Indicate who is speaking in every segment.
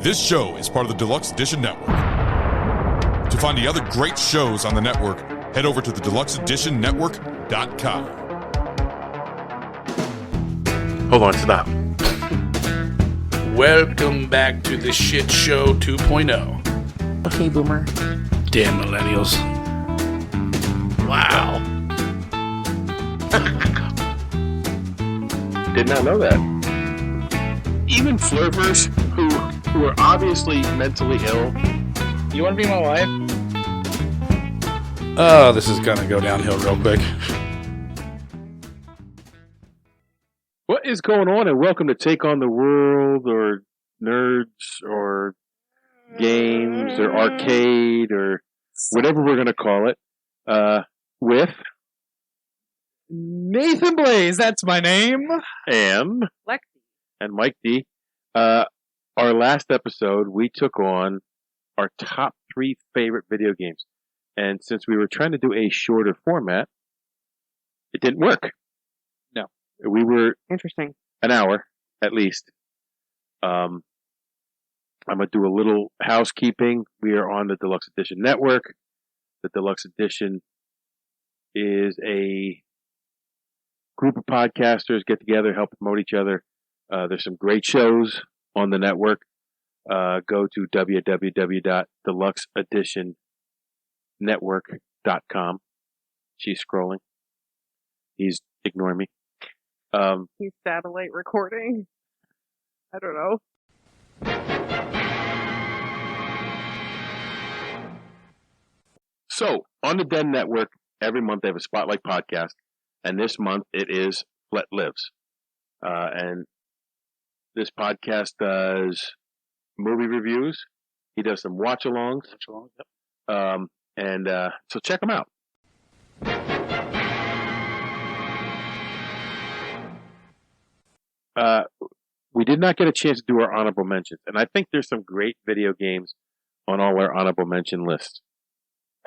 Speaker 1: This show is part of the Deluxe Edition Network. To find the other great shows on the network, head over to the deluxeeditionnetwork.com.
Speaker 2: Hold on, stop.
Speaker 3: Welcome back to the Shit Show 2.0.
Speaker 4: Okay, Boomer.
Speaker 3: Damn millennials. Wow.
Speaker 2: Did not know that. Even flirters who are obviously mentally ill. You want to be my wife?
Speaker 3: Oh, this is gonna go downhill real quick.
Speaker 2: What is going on? And welcome to Take on the World, or Nerds, or Games, or Arcade, or whatever we're going to call it, with
Speaker 4: Nathan Blaze, that's my name.
Speaker 2: and
Speaker 4: Lexi.
Speaker 2: and Mike D. Our last episode, we took on our top 3 favorite video games. And since we were trying to do a shorter format, it didn't work.
Speaker 4: No.
Speaker 2: We were
Speaker 4: Interesting.
Speaker 2: an hour, at least. I'm going to do a little housekeeping. We are on the Deluxe Edition Network. The Deluxe Edition is a group of podcasters get together, help promote each other. There's some great shows on the network. Go to www.deluxeeditionnetwork.com. She's scrolling. He's ignoring me.
Speaker 4: He's satellite recording. I don't know.
Speaker 2: So, on the Den Network, every month they have a Spotlight podcast, and this month it is Flet Lives. And this podcast does movie reviews. He does some watch-alongs. So check them out. We did not get a chance to do our honorable mentions, and I think there's some great video games on all our honorable mention lists.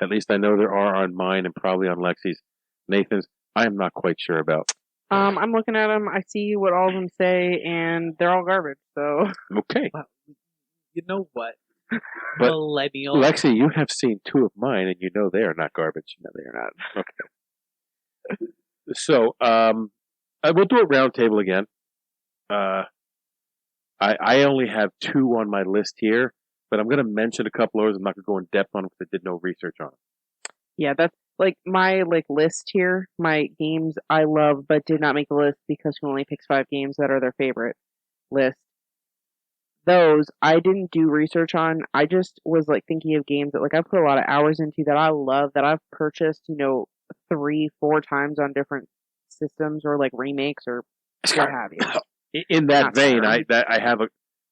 Speaker 2: At least I know there are on mine and probably on Lexi's. Nathan's, I am not quite sure about.
Speaker 4: I'm looking at them. I see what all of them say, and they're all garbage. So
Speaker 2: Okay.
Speaker 5: Well, you know what?
Speaker 2: But
Speaker 5: Millennial.
Speaker 2: Lexi, you have seen 2 of mine, and you know they are not garbage.
Speaker 4: no, they're not.
Speaker 2: Okay. So, we'll do a round table again. I only have 2 on my list here, but I'm going to mention a couple others. I'm not going to go in depth on them because I did no research on them.
Speaker 4: Yeah, that's like my list here. My games I love but did not make the list because who only picks 5 games that are their favorite list. Those I didn't do research on. I just was thinking of games that I put a lot of hours into that I love, that I've purchased 3-4 times on different systems or remakes or what have you.
Speaker 2: In that
Speaker 4: Not
Speaker 2: vein,
Speaker 4: sorry.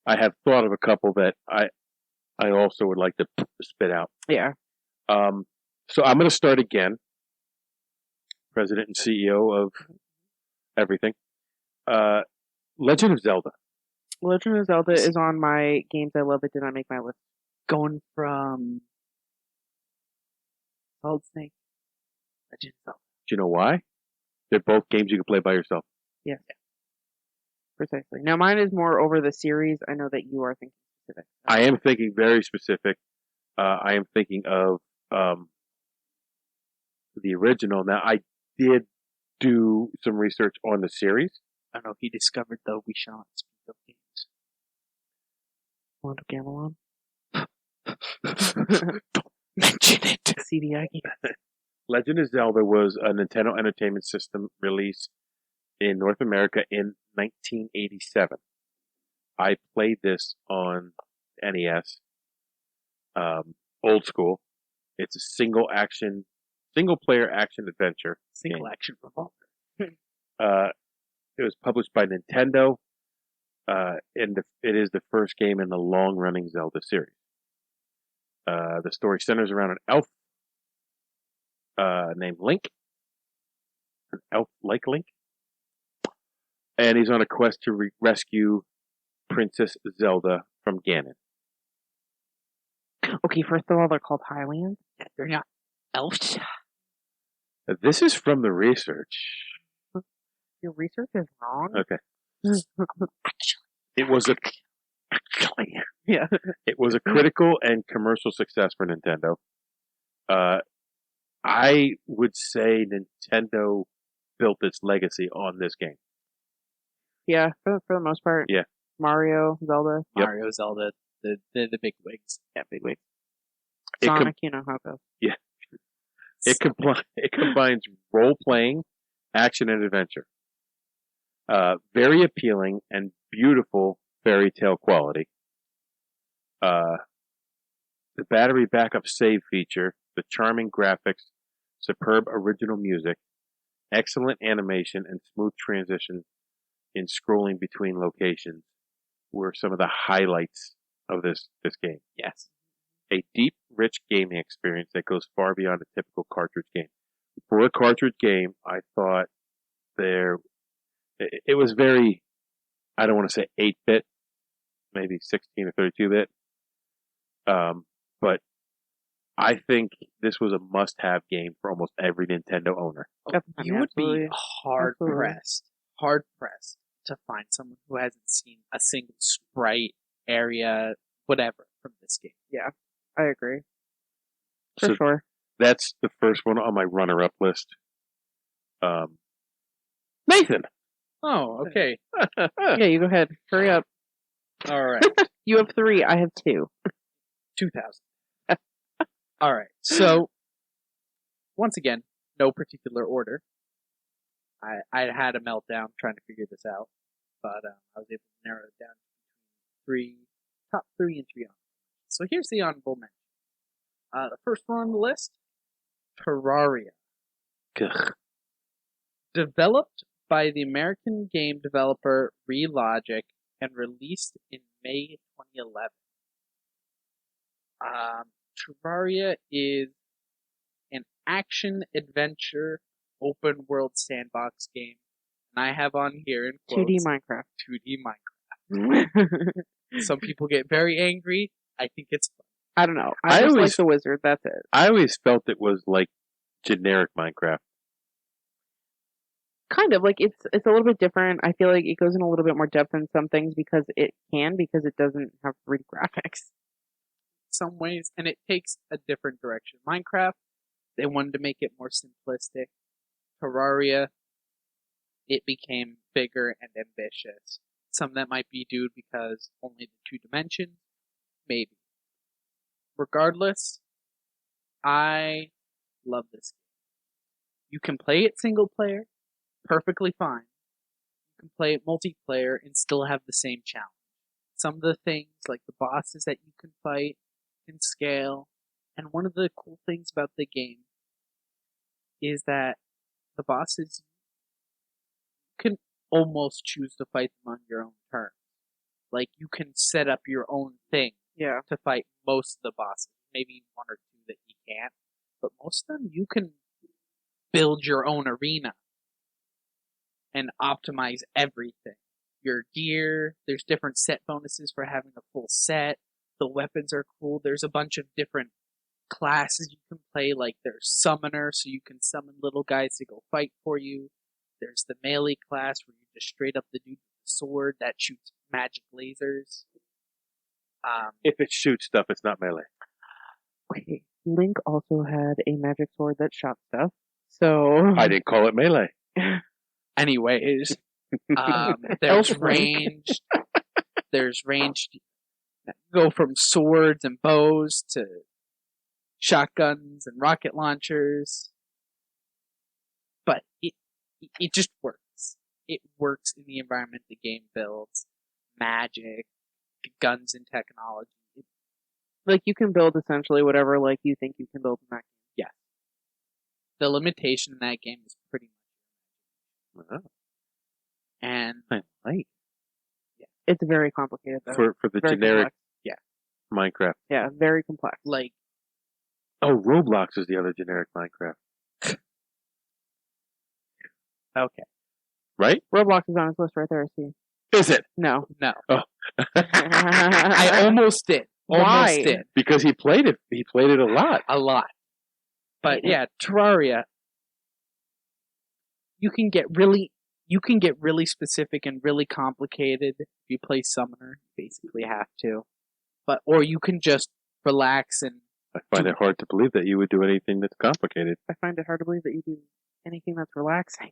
Speaker 2: I have thought of a couple that I also would like to spit out.
Speaker 4: Yeah.
Speaker 2: So I'm going to start again. President and CEO of everything. Legend of Zelda.
Speaker 4: Legend of Zelda is on my games I love but did not make my list.
Speaker 5: Going from Solid Snake, Legend of Zelda.
Speaker 2: Do you know why? They're both games you can play by yourself.
Speaker 4: Yes. Precisely. Now mine is more over the series. I know that you are thinking specific.
Speaker 2: I am thinking very specific. I am thinking of the original. Now, I did do some research on the series.
Speaker 5: I don't know if you discovered, though, we shall not speak of games.
Speaker 4: Want of Gamelon?
Speaker 5: Mention it.
Speaker 4: CDI game.
Speaker 2: Legend of Zelda was a Nintendo Entertainment System release in North America in 1987. I played this on NES, old school. It's a single player action adventure.
Speaker 5: Single action revolver.
Speaker 2: It was published by Nintendo, and it is the first game in the long-running Zelda series. The story centers around an elf named Link, an elf like Link, and he's on a quest to rescue Princess Zelda from Ganon.
Speaker 4: Okay, first of all, they're called Highlands.
Speaker 5: They're not elves.
Speaker 2: This is from the research.
Speaker 4: Your research is wrong.
Speaker 2: Okay.
Speaker 5: Actually,
Speaker 2: It was a
Speaker 4: Yeah.
Speaker 2: It was a critical and commercial success for Nintendo. I would say Nintendo built its legacy on this game.
Speaker 4: Yeah, for the most part.
Speaker 2: Yeah.
Speaker 4: Mario, Zelda.
Speaker 2: Yep.
Speaker 5: Mario, Zelda, the big wigs.
Speaker 4: Yeah, big wig.
Speaker 2: It com-
Speaker 4: Sonic, you know how it goes.
Speaker 2: It combines role-playing, action, and adventure. Very appealing and beautiful fairy tale quality. The battery backup save feature, the charming graphics, superb original music, excellent animation, and smooth transition in scrolling between locations were some of the highlights of this game.
Speaker 5: Yes.
Speaker 2: A deep, rich gaming experience that goes far beyond a typical cartridge game. For a cartridge game, I thought it was very, I don't want to say 8-bit, maybe 16 or 32-bit. But I think this was a must-have game for almost every Nintendo owner.
Speaker 5: You would be
Speaker 4: Absolutely.
Speaker 5: hard pressed to find someone who hasn't seen a single sprite, area, whatever from this game.
Speaker 4: Yeah, I agree. For
Speaker 2: So
Speaker 4: sure.
Speaker 2: that's the first one on my runner-up list. Nathan!
Speaker 5: Oh, okay.
Speaker 4: Yeah, you go ahead. Hurry up.
Speaker 5: All right.
Speaker 4: You have 3. I have 2.
Speaker 5: 2000. All right. So, once again, no particular order. I had a meltdown trying to figure this out, but I was able to narrow it down to top 3 and 3 honorable. So here's the honorable mention. The first one on the list, Terraria.
Speaker 2: Ugh.
Speaker 5: Developed by the American game developer Relogic and released in May 2011. Terraria is an action-adventure open-world sandbox game. And I have on here in quotes,
Speaker 4: 2D Minecraft.
Speaker 5: 2D Minecraft. Some people get very angry. I think it's fun.
Speaker 4: I don't know.
Speaker 2: I
Speaker 4: I just like
Speaker 2: always-
Speaker 4: the wizard. That's it.
Speaker 2: I always felt it was like generic Minecraft.
Speaker 4: Kind of like it's a little bit different. I feel like it goes in a little bit more depth in some things because it doesn't have 3D graphics.
Speaker 5: Some ways, and it takes a different direction. Minecraft, they wanted to make it more simplistic. Terraria, it became bigger and ambitious. Some of that might be due because only the 2 dimensions, maybe. Regardless, I love this game. You can play it single player, perfectly fine. You can play it multiplayer and still have the same challenge. Some of the things, like the bosses that you can fight, can scale. And one of the cool things about the game is that the bosses, you can almost choose to fight them on your own terms. Like, you can set up your own thing
Speaker 4: Yeah.
Speaker 5: to fight most of the bosses. Maybe 1 or 2 that you can't. But most of them, you can build your own arena and optimize everything. Your gear, there's different set bonuses for having a full set. The weapons are cool. There's a bunch of different classes you can play. Like, there's Summoner, so you can summon little guys to go fight for you. There's the melee class, where you just straight up the dude with the sword that shoots magic lasers.
Speaker 2: If it shoots stuff, it's not melee.
Speaker 4: Okay. Link also had a magic sword that shot stuff. So
Speaker 2: I didn't call it melee.
Speaker 5: Anyways, there's
Speaker 4: Elf Link.
Speaker 5: ranged. There's ranged. Go from swords and bows to shotguns and rocket launchers. But it just works. It works in the environment the game builds. Magic, guns, and technology.
Speaker 4: like you can build essentially whatever like you think you can build in that game.
Speaker 5: The limitation in that game is pretty much.
Speaker 2: Oh,
Speaker 5: And
Speaker 2: I like
Speaker 4: It's very complicated though.
Speaker 2: for the
Speaker 4: Very
Speaker 2: generic
Speaker 4: complex.
Speaker 2: Minecraft.
Speaker 4: Yeah, very complex.
Speaker 5: like,
Speaker 2: Oh, Roblox is the other generic Minecraft,
Speaker 5: okay,
Speaker 2: right?
Speaker 4: Roblox is on his list right there. See,
Speaker 2: Is it?
Speaker 4: no.
Speaker 5: no,
Speaker 2: Oh.
Speaker 5: I almost did. Almost
Speaker 4: Why?
Speaker 5: did.
Speaker 2: Because he played it. He played it a lot.
Speaker 5: A lot. But yeah, Terraria, you can get really specific and really complicated if you play Summoner. You basically have to. or you can just relax and
Speaker 2: I find it hard to believe that you would do anything that's complicated.
Speaker 4: I find it hard to believe that you do anything that's relaxing.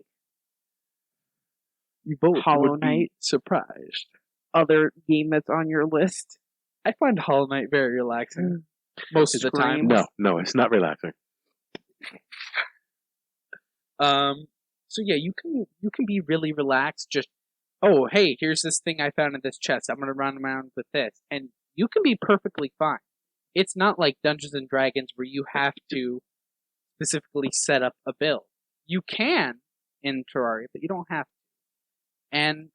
Speaker 5: you both
Speaker 4: Hollow
Speaker 5: would be
Speaker 4: Knight.
Speaker 5: surprised.
Speaker 4: Other game that's on your list.
Speaker 5: I find Hollow Knight very relaxing most of the time.
Speaker 2: No, it's not relaxing.
Speaker 5: So yeah, you can be really relaxed. Just hey, here's this thing I found in this chest. I'm gonna run around with this, and you can be perfectly fine. It's not like Dungeons and Dragons where you have to specifically set up a build. You can in Terraria, but you don't have to. And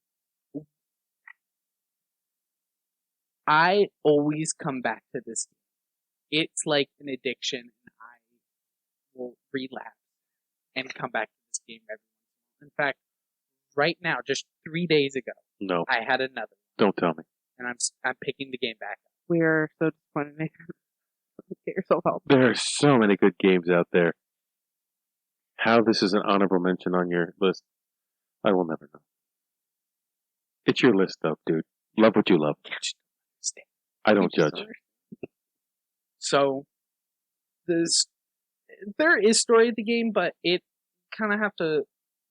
Speaker 5: I always come back to this game. It's like an addiction, and I will relapse and come back to this game every once in a while. In fact, right now, just 3 days ago,
Speaker 2: No,
Speaker 5: I had another,
Speaker 2: don't tell me.
Speaker 5: and I'm picking the game back up.
Speaker 4: We are so disappointed. Nick. Get yourself help.
Speaker 2: There are so many good games out there. How this is an honorable mention on your list, I will never know. It's your list, though, dude. Love what you love. I don't judge.
Speaker 5: So, there is story of the game, but it kind of have to.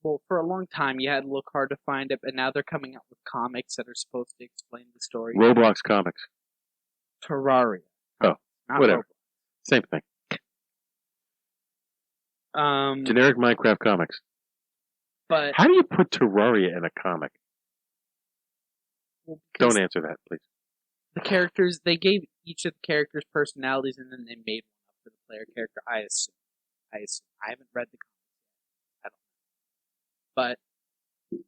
Speaker 5: Well, for a long time, you had to look hard to find it, but now they're coming out with comics that are supposed to explain the story.
Speaker 2: Roblox comics.
Speaker 5: Terraria.
Speaker 2: Oh,
Speaker 5: not
Speaker 2: whatever.
Speaker 5: Roblox.
Speaker 2: Same thing. Generic Minecraft comics.
Speaker 5: But
Speaker 2: How do you put Terraria in a comic?
Speaker 5: well, because
Speaker 2: Don't answer that, please.
Speaker 5: the characters, they gave each of the characters personalities, and then they made one up for the player character. I assume. I haven't read the comics yet. I don't know. But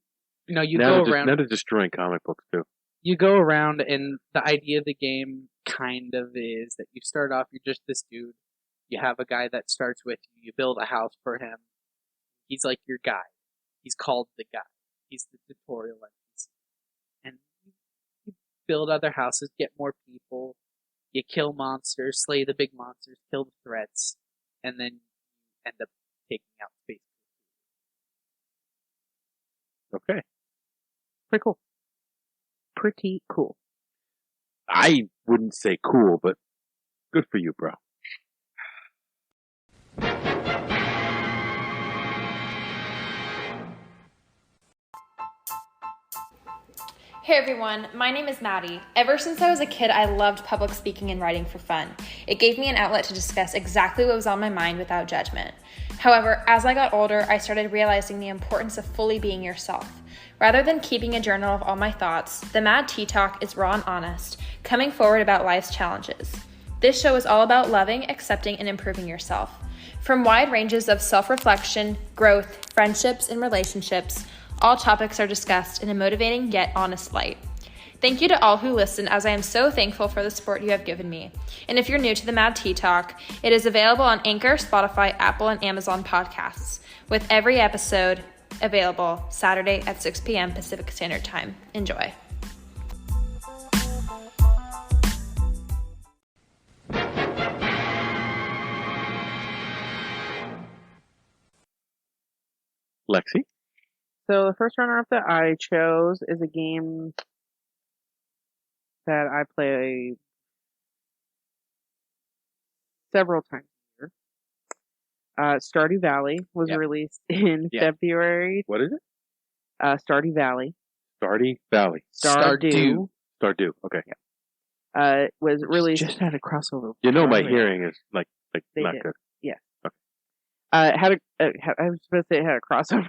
Speaker 5: you
Speaker 2: Now
Speaker 5: go
Speaker 2: they're
Speaker 5: around.
Speaker 2: now they're destroying comic books too.
Speaker 5: You go around, and the idea of the game kind of is that you start off, you're just this dude. You have a guy that starts with you. You build a house for him. He's like your guy. He's called the guy. He's the tutorial NPC. And you build other houses, get more people. You kill monsters, slay the big monsters, kill the threats, and then you end up taking out space.
Speaker 2: Okay.
Speaker 4: Pretty cool. Pretty cool.
Speaker 2: I wouldn't say cool, but good for you, bro.
Speaker 6: Hey everyone, my name is Maddie. Ever since I was a kid, I loved public speaking and writing for fun. It gave me an outlet to discuss exactly what was on my mind without judgment. However, as I got older, I started realizing the importance of fully being yourself. Rather than keeping a journal of all my thoughts, the Mad Tea Talk is raw and honest, coming forward about life's challenges. This show is all about loving, accepting, and improving yourself. From wide ranges of self-reflection, growth, friendships, and relationships, all topics are discussed in a motivating yet honest light. Thank you to all who listen, as I am so thankful for the support you have given me. And if you're new to the Mad Tea Talk, it is available on Anchor, Spotify, Apple, and Amazon podcasts, with every episode available Saturday at 6 p.m. Pacific Standard Time. Enjoy.
Speaker 2: Lexi?
Speaker 4: So the first runner-up that I chose is a game that I play several times a year. Stardew Valley was
Speaker 2: Yep.
Speaker 4: released in
Speaker 2: Yep.
Speaker 4: February.
Speaker 2: What is it?
Speaker 4: Stardew Valley.
Speaker 2: Stardew Valley.
Speaker 4: Stardew.
Speaker 2: Stardew. Okay.
Speaker 4: Was released.
Speaker 5: Just had a crossover.
Speaker 2: You know my
Speaker 5: Terraria.
Speaker 2: hearing is like
Speaker 4: They
Speaker 2: not
Speaker 4: did.
Speaker 2: good.
Speaker 4: I was supposed to say it had a crossover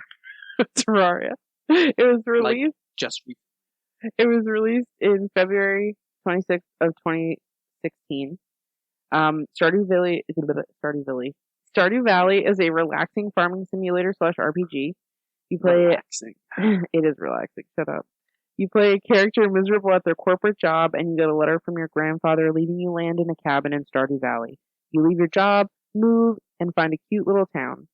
Speaker 4: with Terraria. It was released.
Speaker 5: Just
Speaker 4: It was released in February 26th of 2016. Stardew Valley is a relaxing farming simulator / RPG. You play
Speaker 5: relaxing.
Speaker 4: it is relaxing. Shut up. You play a character miserable at their corporate job, and you get a letter from your grandfather leaving you land in a cabin in Stardew Valley. You leave your job, move, and find a cute little town.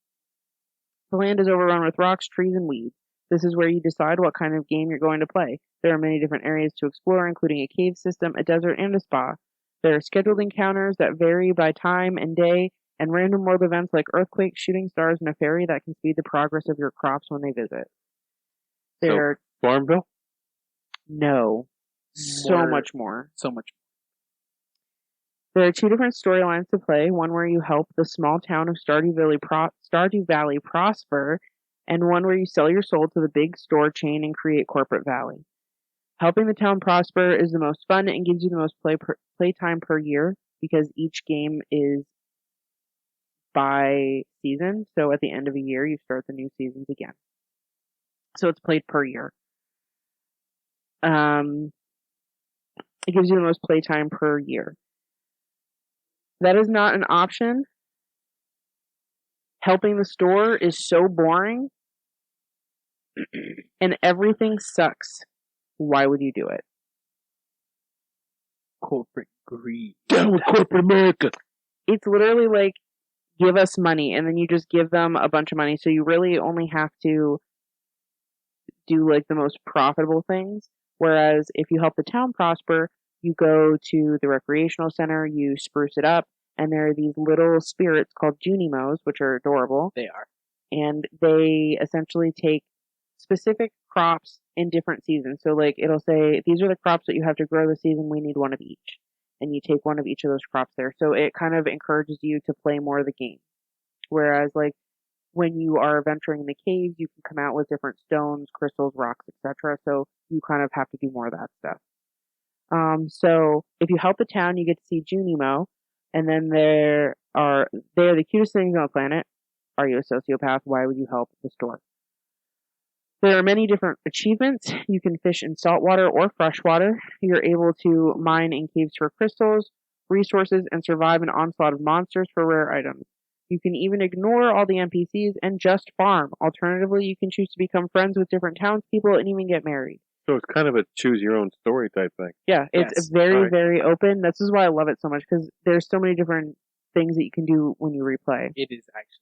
Speaker 4: The land is overrun with rocks, trees, and weeds. This is where you decide what kind of game you're going to play. There are many different areas to explore, including a cave system, a desert, and a spa. There are scheduled encounters that vary by time and day, and random world events like earthquakes, shooting stars, and a fairy that can speed the progress of your crops when they visit. There,
Speaker 2: Farmville?
Speaker 4: no, so
Speaker 5: More-
Speaker 4: much more.
Speaker 5: So much.
Speaker 4: There are two different storylines to play, one where you help the small town of Stardew Valley prosper, and one where you sell your soul to the big store chain and create Corporate Valley. Helping the town prosper is the most fun and gives you the most playtime per year because each game is by season. So at the end of a year, you start the new seasons again. So it's played per year. It gives you the most playtime per year. That is not an option. Helping the store is so boring and everything sucks. Why would you do it?
Speaker 5: Corporate greed.
Speaker 2: Down with corporate America.
Speaker 4: It's literally like, give us money, and then you just give them a bunch of money. So you really only have to do like the most profitable things. Whereas if you help the town prosper, you go to the recreational center, you spruce it up, and there are these little spirits called Junimos, which are adorable.
Speaker 5: They are.
Speaker 4: And they essentially take specific crops in different seasons. So like it'll say, these are the crops that you have to grow this season, we need one of each. And you take one of each of those crops there. So it kind of encourages you to play more of the game. Whereas like when you are venturing in the caves, you can come out with different stones, crystals, rocks, etc. So you kind of have to do more of that stuff. So if you help the town, you get to see Junimo, and then they're the cutest things on the planet. Are you a sociopath? Why would you help the store? There are many different achievements. You can fish in saltwater or freshwater. You're able to mine in caves for crystals, resources, and survive an onslaught of monsters for rare items. You can even ignore all the NPCs and just farm. Alternatively, you can choose to become friends with different townspeople and even get married.
Speaker 2: So it's kind of a choose your own story type thing.
Speaker 4: Yeah, it's
Speaker 5: Yes.
Speaker 4: very,
Speaker 2: Right.
Speaker 4: very open. This is why I love it so much, because there's so many different things that you can do when you replay.
Speaker 5: It is actually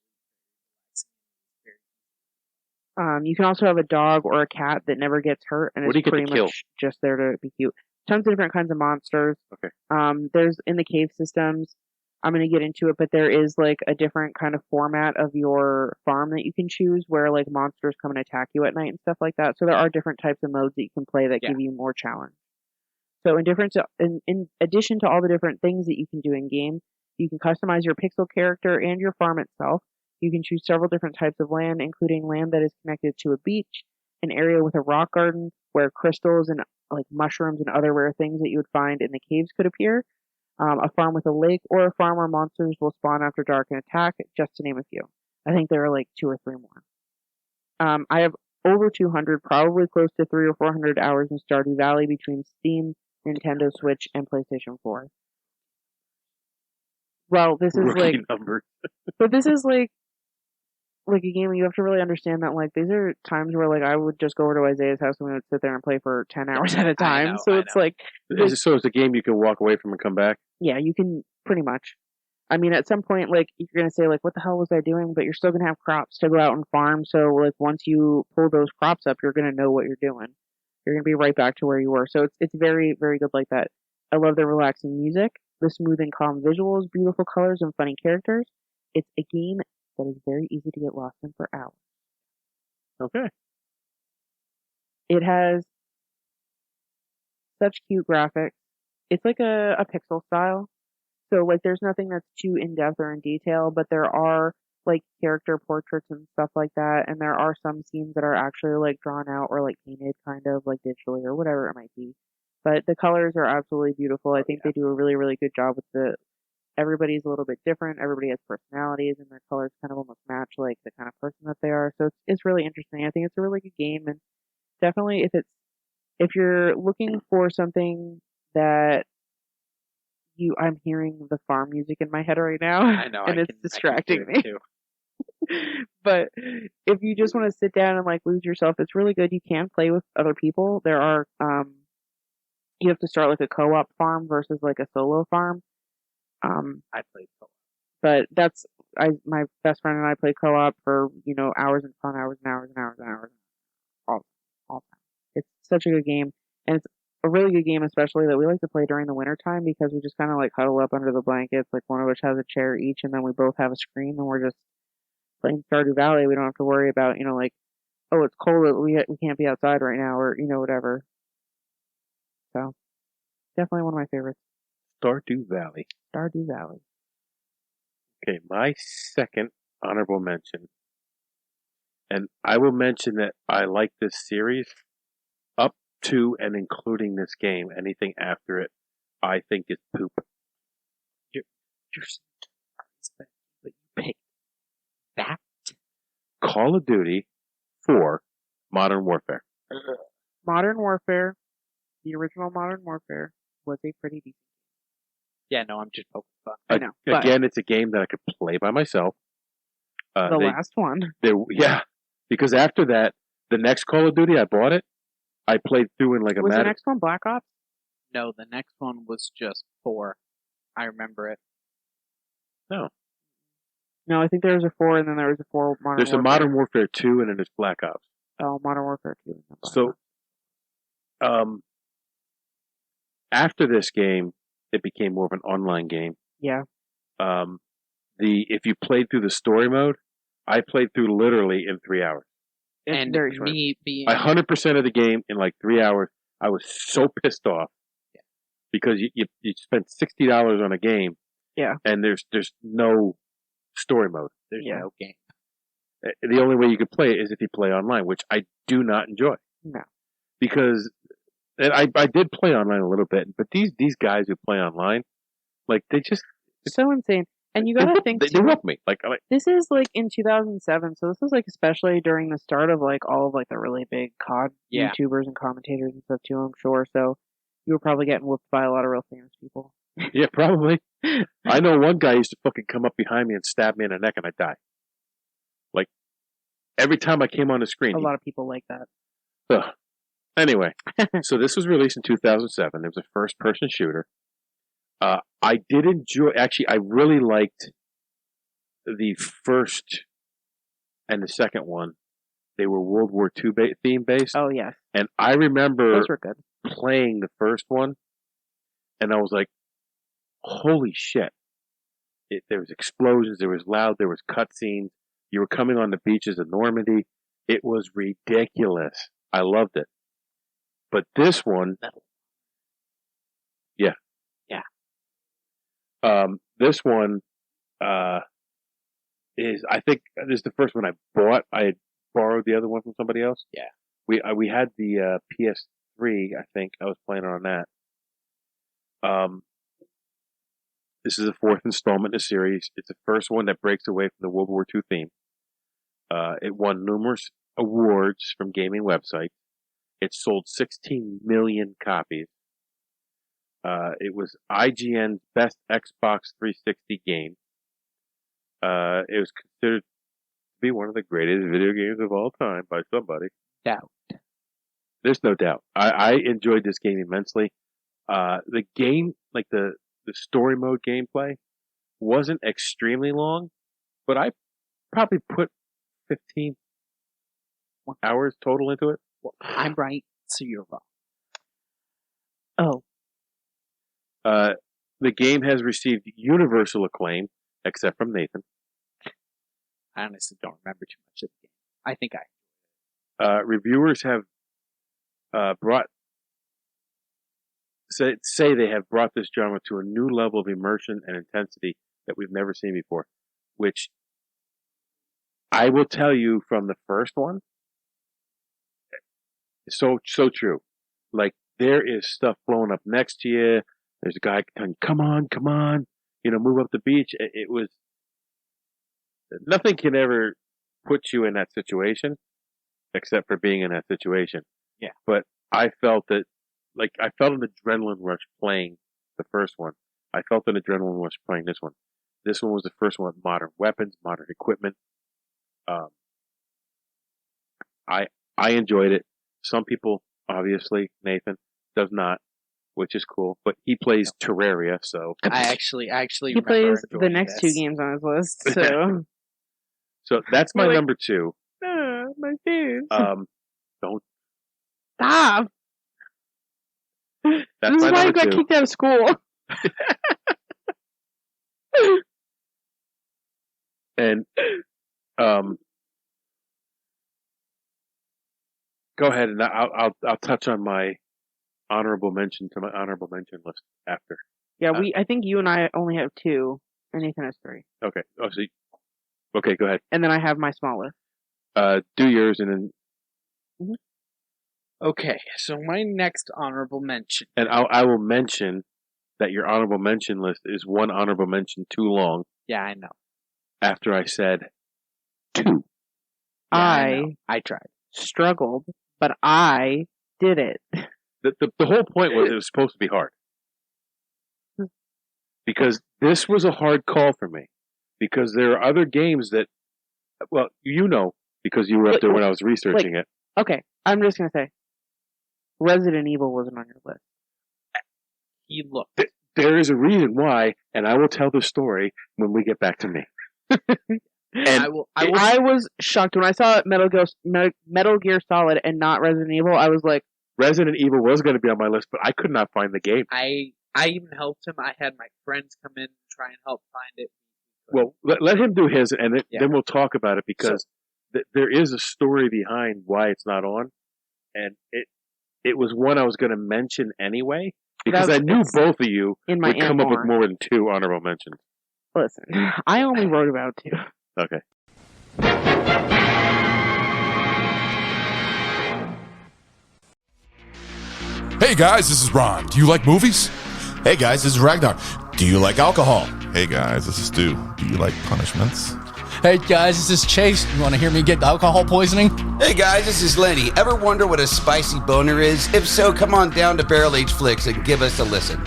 Speaker 4: You can also have a dog or a cat that never gets hurt and
Speaker 2: What do
Speaker 4: is
Speaker 2: you get to
Speaker 4: pretty
Speaker 2: kill?
Speaker 4: much just there to be cute. Tons of different kinds of monsters.
Speaker 2: Okay.
Speaker 4: There's in the cave systems. I'm going to get into it, but there is like a different kind of format of your farm that you can choose where like monsters come and attack you at night and stuff like that. So there are different types of modes that you can play that give you more challenge. So in addition to all the different things that you can do in game, you can customize your pixel character and your farm itself. You can choose several different types of land, including land that is connected to a beach, an area with a rock garden where crystals and like mushrooms and other rare things that you would find in the caves could appear, a farm with a lake, or a farm where monsters will spawn after dark and attack, just to name a few. I think there are like 2 or 3 more. I have over 200, probably close to 300 or 400 hours in Stardew Valley between Steam, Nintendo Switch, and PlayStation 4. Well, this is
Speaker 2: Rookie
Speaker 4: like,
Speaker 2: numbers.
Speaker 4: but this is like a game where you have to really understand that like these are times where like I would just go over to Isaiah's house and we would sit there and play for 10 hours at a time. So it's like,
Speaker 2: So it's a game you can walk away from and come back?
Speaker 4: yeah, you can pretty much. I mean, at some point, like you're gonna say like, what the hell was I doing? But you're still gonna have crops to go out and farm. So like once you pull those crops up, you're gonna know what you're doing. You're gonna be right back to where you were. So it's very, very good like that. I love the relaxing music, the smooth and calm visuals, beautiful colors, and funny characters. It's a game that is very easy to get lost in for hours.
Speaker 2: Okay.
Speaker 4: It has such cute graphics. It's like a pixel style. So like there's nothing that's too in depth or in detail, but there are like character portraits and stuff like that, and there are some scenes that are actually like drawn out or like painted kind of like digitally or whatever it might be. But the colors are absolutely beautiful. I think they do a really, really good job with everybody's a little bit different. Everybody has personalities, and their colors kind of almost match like the kind of person that they are. So it's really interesting. I think it's a really good game, and definitely if you're looking for something that I'm hearing the farm music in my head right now,
Speaker 5: I know,
Speaker 4: and it's distracting me.
Speaker 5: Too.
Speaker 4: But if you just want to sit down and like lose yourself, it's really good. You can play with other people. There are you have to start like a co-op farm versus like a solo farm.
Speaker 5: I played co-op.
Speaker 4: But my best friend and I play co-op for, hours and fun, hours and hours and hours and hours, all time. It's such a good game, and it's a really good game, especially that we like to play during the winter time because we just kind of like huddle up under the blankets, like one of us has a chair each, and then we both have a screen, and we're just playing Stardew Valley. We don't have to worry about, like, oh, it's cold, we can't be outside right now, or, whatever. So, definitely one of my favorites.
Speaker 2: Stardew Valley.
Speaker 4: Stardew Valley.
Speaker 2: Okay, my second honorable mention, and I will mention that I like this series up to and including this game. Anything after it, I think is poop.
Speaker 5: You're but you picked that.
Speaker 2: Call of Duty 4 Modern Warfare.
Speaker 4: Modern Warfare, the original Modern Warfare, was a pretty decent.
Speaker 5: Yeah, no, I'm just poking fun.
Speaker 4: I know. But
Speaker 2: Again, it's a game that I could play by myself.
Speaker 4: the last one.
Speaker 2: Because after that, the next Call of Duty, I bought it. I played through in like a
Speaker 4: Was the
Speaker 2: matter.
Speaker 4: next one Black Ops?
Speaker 5: No, the next one was just 4. I remember it.
Speaker 2: No,
Speaker 4: No, I think there was a 4, and then there was a 4 Modern
Speaker 2: there's
Speaker 4: Warfare.
Speaker 2: a Modern Warfare 2, and then there's Black Ops.
Speaker 4: Oh, Modern Warfare 2. and then Black
Speaker 2: So,
Speaker 4: Ops.
Speaker 2: after this game, it became more of an online game.
Speaker 4: Yeah.
Speaker 2: If you played through the story mode, I played through literally in 3 hours.
Speaker 4: It's
Speaker 5: And
Speaker 4: very short.
Speaker 5: me being
Speaker 2: 100% of the game in like 3 hours. I was so pissed off because you spent $60 on a game.
Speaker 4: Yeah.
Speaker 2: And there's no story mode.
Speaker 5: there's
Speaker 4: Yeah.
Speaker 5: no game.
Speaker 2: The only way you could play it is if you play online, which I do not enjoy.
Speaker 4: No.
Speaker 2: Because and I did play online a little bit, but these guys who play online, like they just
Speaker 4: So insane. And you gotta think,
Speaker 2: they
Speaker 4: too,
Speaker 2: whoop me. Like
Speaker 4: this is like in 2007, so this was like especially during the start of like all of like the really big COD
Speaker 5: Yeah.
Speaker 4: YouTubers and commentators and stuff too, I'm sure. So you were probably getting whooped by a lot of real famous people.
Speaker 2: yeah, probably. I know one guy used to fucking come up behind me and stab me in the neck, and I'd die. Like every time I came on the screen.
Speaker 4: A lot of people like that.
Speaker 2: Ugh. Anyway, so this was released in 2007. It was a first-person shooter. I did enjoy. Actually, I really liked the first and the second one. They were World War II theme based,
Speaker 4: Oh yes,
Speaker 2: and I remember
Speaker 4: those were good.
Speaker 2: playing the first one, and I was like, "Holy shit!" There was explosions. There was loud. There was cutscenes. You were coming on the beaches of Normandy. It was ridiculous. I loved it. But this one, yeah. This one is, I think, this is the first one I bought. I had borrowed the other one from somebody else.
Speaker 5: Yeah.
Speaker 2: We had the PS3. I think I was playing on that. This is the fourth installment in the series. It's the first one that breaks away from the World War II theme. It won numerous awards from gaming websites. It sold 16 million copies. It was IGN's best Xbox 360 game. It was considered to be one of the greatest video games of all time by somebody.
Speaker 5: Doubt.
Speaker 2: There's no doubt. I enjoyed this game immensely. The game, like the story mode gameplay, wasn't extremely long, but I probably put 15 hours total into it.
Speaker 5: Well, I'm right, so you're wrong.
Speaker 4: Oh,
Speaker 2: The game has received universal acclaim, except from Nathan.
Speaker 5: I honestly don't remember too much of the game. I think
Speaker 2: Reviewers have say they have brought this genre to a new level of immersion and intensity that we've never seen before, which I will tell you from the first one, so true. Like, there is stuff blowing up next to you. There's a guy telling you, come on, move up the beach. It was, nothing can ever put you in that situation except for being in that situation.
Speaker 5: Yeah.
Speaker 2: But I felt that, like, I felt an adrenaline rush playing the first one. I felt an adrenaline rush playing this one. This one was the first one with modern weapons, modern equipment. I enjoyed it. Some people, obviously, Nathan does not, which is cool. But he plays Terraria, so
Speaker 5: I actually
Speaker 4: he
Speaker 5: remember
Speaker 4: plays the
Speaker 5: enjoying
Speaker 4: next
Speaker 5: this.
Speaker 4: 2 games on his list. So
Speaker 2: so that's my
Speaker 4: You're like,
Speaker 2: number 2.
Speaker 4: my face.
Speaker 2: Don't.
Speaker 4: Stop.
Speaker 2: That's
Speaker 4: This is
Speaker 2: my
Speaker 4: why I
Speaker 2: number
Speaker 4: got
Speaker 2: 2.
Speaker 4: kicked out of school.
Speaker 2: And go ahead, and I'll touch on my honorable mention list after.
Speaker 4: Yeah, I think you and I only have 2, and Nathan has 3.
Speaker 2: Okay. Oh, so okay, go ahead.
Speaker 4: And then I have my small list.
Speaker 2: Do yours and then.
Speaker 5: Okay, so my next honorable mention.
Speaker 2: And I will mention that your honorable mention list is one honorable mention too long.
Speaker 5: Yeah, I know.
Speaker 2: After I said 2.
Speaker 5: Yeah, I
Speaker 4: I
Speaker 5: know. I tried.
Speaker 4: struggled, but I did it.
Speaker 2: The whole point was it was supposed to be hard. Because this was a hard call for me. Because there are other games that, well, you know, because you were up there when I was researching it.
Speaker 4: Okay, I'm just going to say, Resident Evil wasn't on your list.
Speaker 5: He looked.
Speaker 2: There is a reason why, and I will tell the story when we get back to me. And
Speaker 4: I was shocked when I saw Metal Gear Solid and not Resident Evil. I was like,
Speaker 2: Resident Evil was going to be on my list, but I could not find the game.
Speaker 5: I even helped him. I had my friends come in and try and help find it.
Speaker 2: Well, let him do his, and then we'll talk about it, because there is a story behind why it's not on, and it was one I was going to mention anyway, because I knew both of you would come up with more than 2 honorable mentions.
Speaker 4: Listen, I only wrote about 2.
Speaker 2: Okay.
Speaker 1: Hey guys, this is Ron. Do you like movies?
Speaker 7: Hey guys, this is Ragnar. Do you like alcohol?
Speaker 8: Hey guys, this is Stu. Do you like punishments?
Speaker 9: Hey guys, this is Chase. You want to hear me get alcohol poisoning?
Speaker 10: Hey guys, this is Lenny. Ever wonder what a spicy boner is? If so, come on down to Barrel Age Flicks and give us a listen.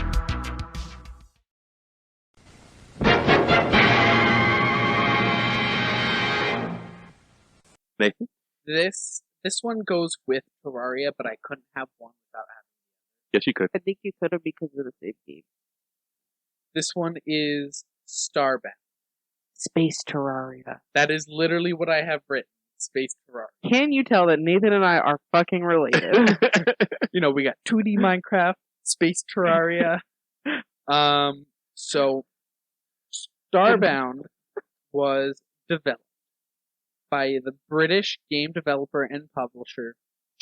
Speaker 2: Nathan?
Speaker 5: This one goes with Terraria, but I couldn't have one without having.
Speaker 2: Yes, you could.
Speaker 4: I think you could have because of the save game.
Speaker 5: This one is Starbound.
Speaker 4: Space Terraria.
Speaker 5: That is literally what I have written. Space Terraria.
Speaker 4: Can you tell that Nathan and I are fucking related?
Speaker 5: You know, we got 2D Minecraft, Space Terraria. So Starbound was developed by the British game developer and publisher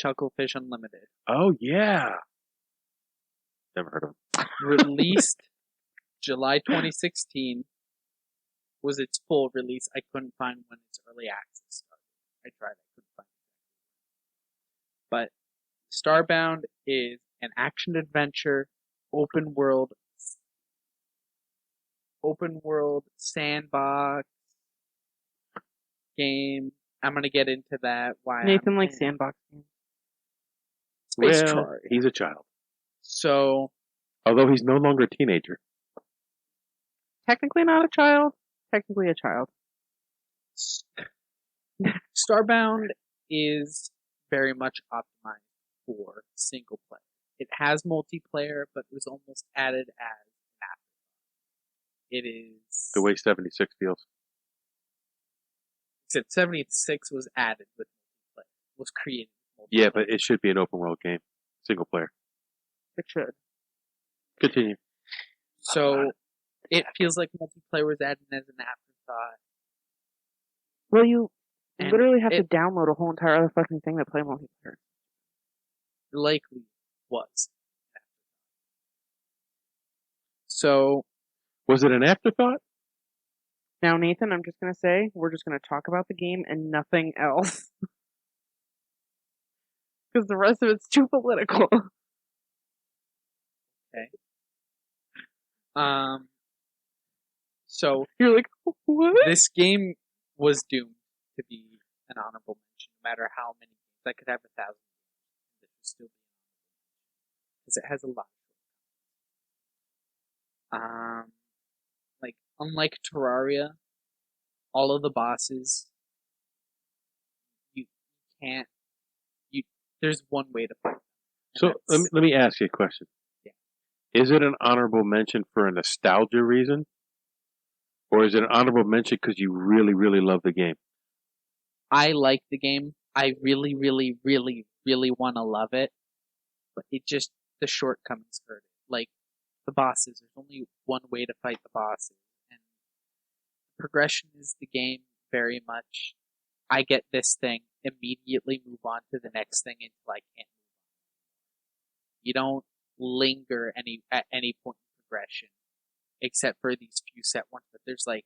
Speaker 5: Chucklefish Unlimited.
Speaker 2: Oh, yeah. Never heard of him.
Speaker 5: Released July 2016 was its full release. I couldn't find when its early access started. I tried, I couldn't find it. But Starbound is an action-adventure, open world sandbox game. I'm gonna get into that. Why
Speaker 4: Nathan likes sandbox games.
Speaker 5: Space
Speaker 2: Well,
Speaker 5: Terraria.
Speaker 2: he's a child.
Speaker 5: So,
Speaker 2: Although he's no longer a teenager.
Speaker 4: Technically not a child. Technically a child.
Speaker 5: Starbound is very much optimized for single player. It has multiplayer, but it was almost added as an afterthought. It is
Speaker 2: The way 76 feels.
Speaker 5: except 76 was added with multiplayer. Was created with multiplayer.
Speaker 2: Yeah, but it should be an open world game. Single player.
Speaker 4: It should.
Speaker 2: Continue.
Speaker 5: So it feels like multiplayer was added as an afterthought.
Speaker 4: Well, you
Speaker 5: And
Speaker 4: literally have to
Speaker 5: it
Speaker 4: download a whole entire other fucking thing to play multiplayer.
Speaker 5: likely was. So
Speaker 2: Was it an afterthought?
Speaker 4: Now, Nathan, I'm just going to say, we're just going to talk about the game and nothing else. Because the rest of it's too political.
Speaker 5: So
Speaker 4: You're like, what?
Speaker 5: this game was doomed to be an honorable mention, no matter how many games. I could have 1,000 games, and it would still be an honorable mention because it has a lot. Like unlike Terraria, all of the bosses you can't. There's one way to fight them.
Speaker 2: So let me ask you a question.
Speaker 5: Yeah.
Speaker 2: Is it an honorable mention for a nostalgia reason? Or is it an honorable mention because you really, really love the game?
Speaker 5: I like the game. I really, really, really, really want to love it. But it just, the shortcomings hurt it. Like, the bosses, there's only one way to fight the bosses. And progression is the game very much. I get this thing, immediately move on to the next thing until I can't move on. You don't linger at any point in progression, except for these few set ones. But there's like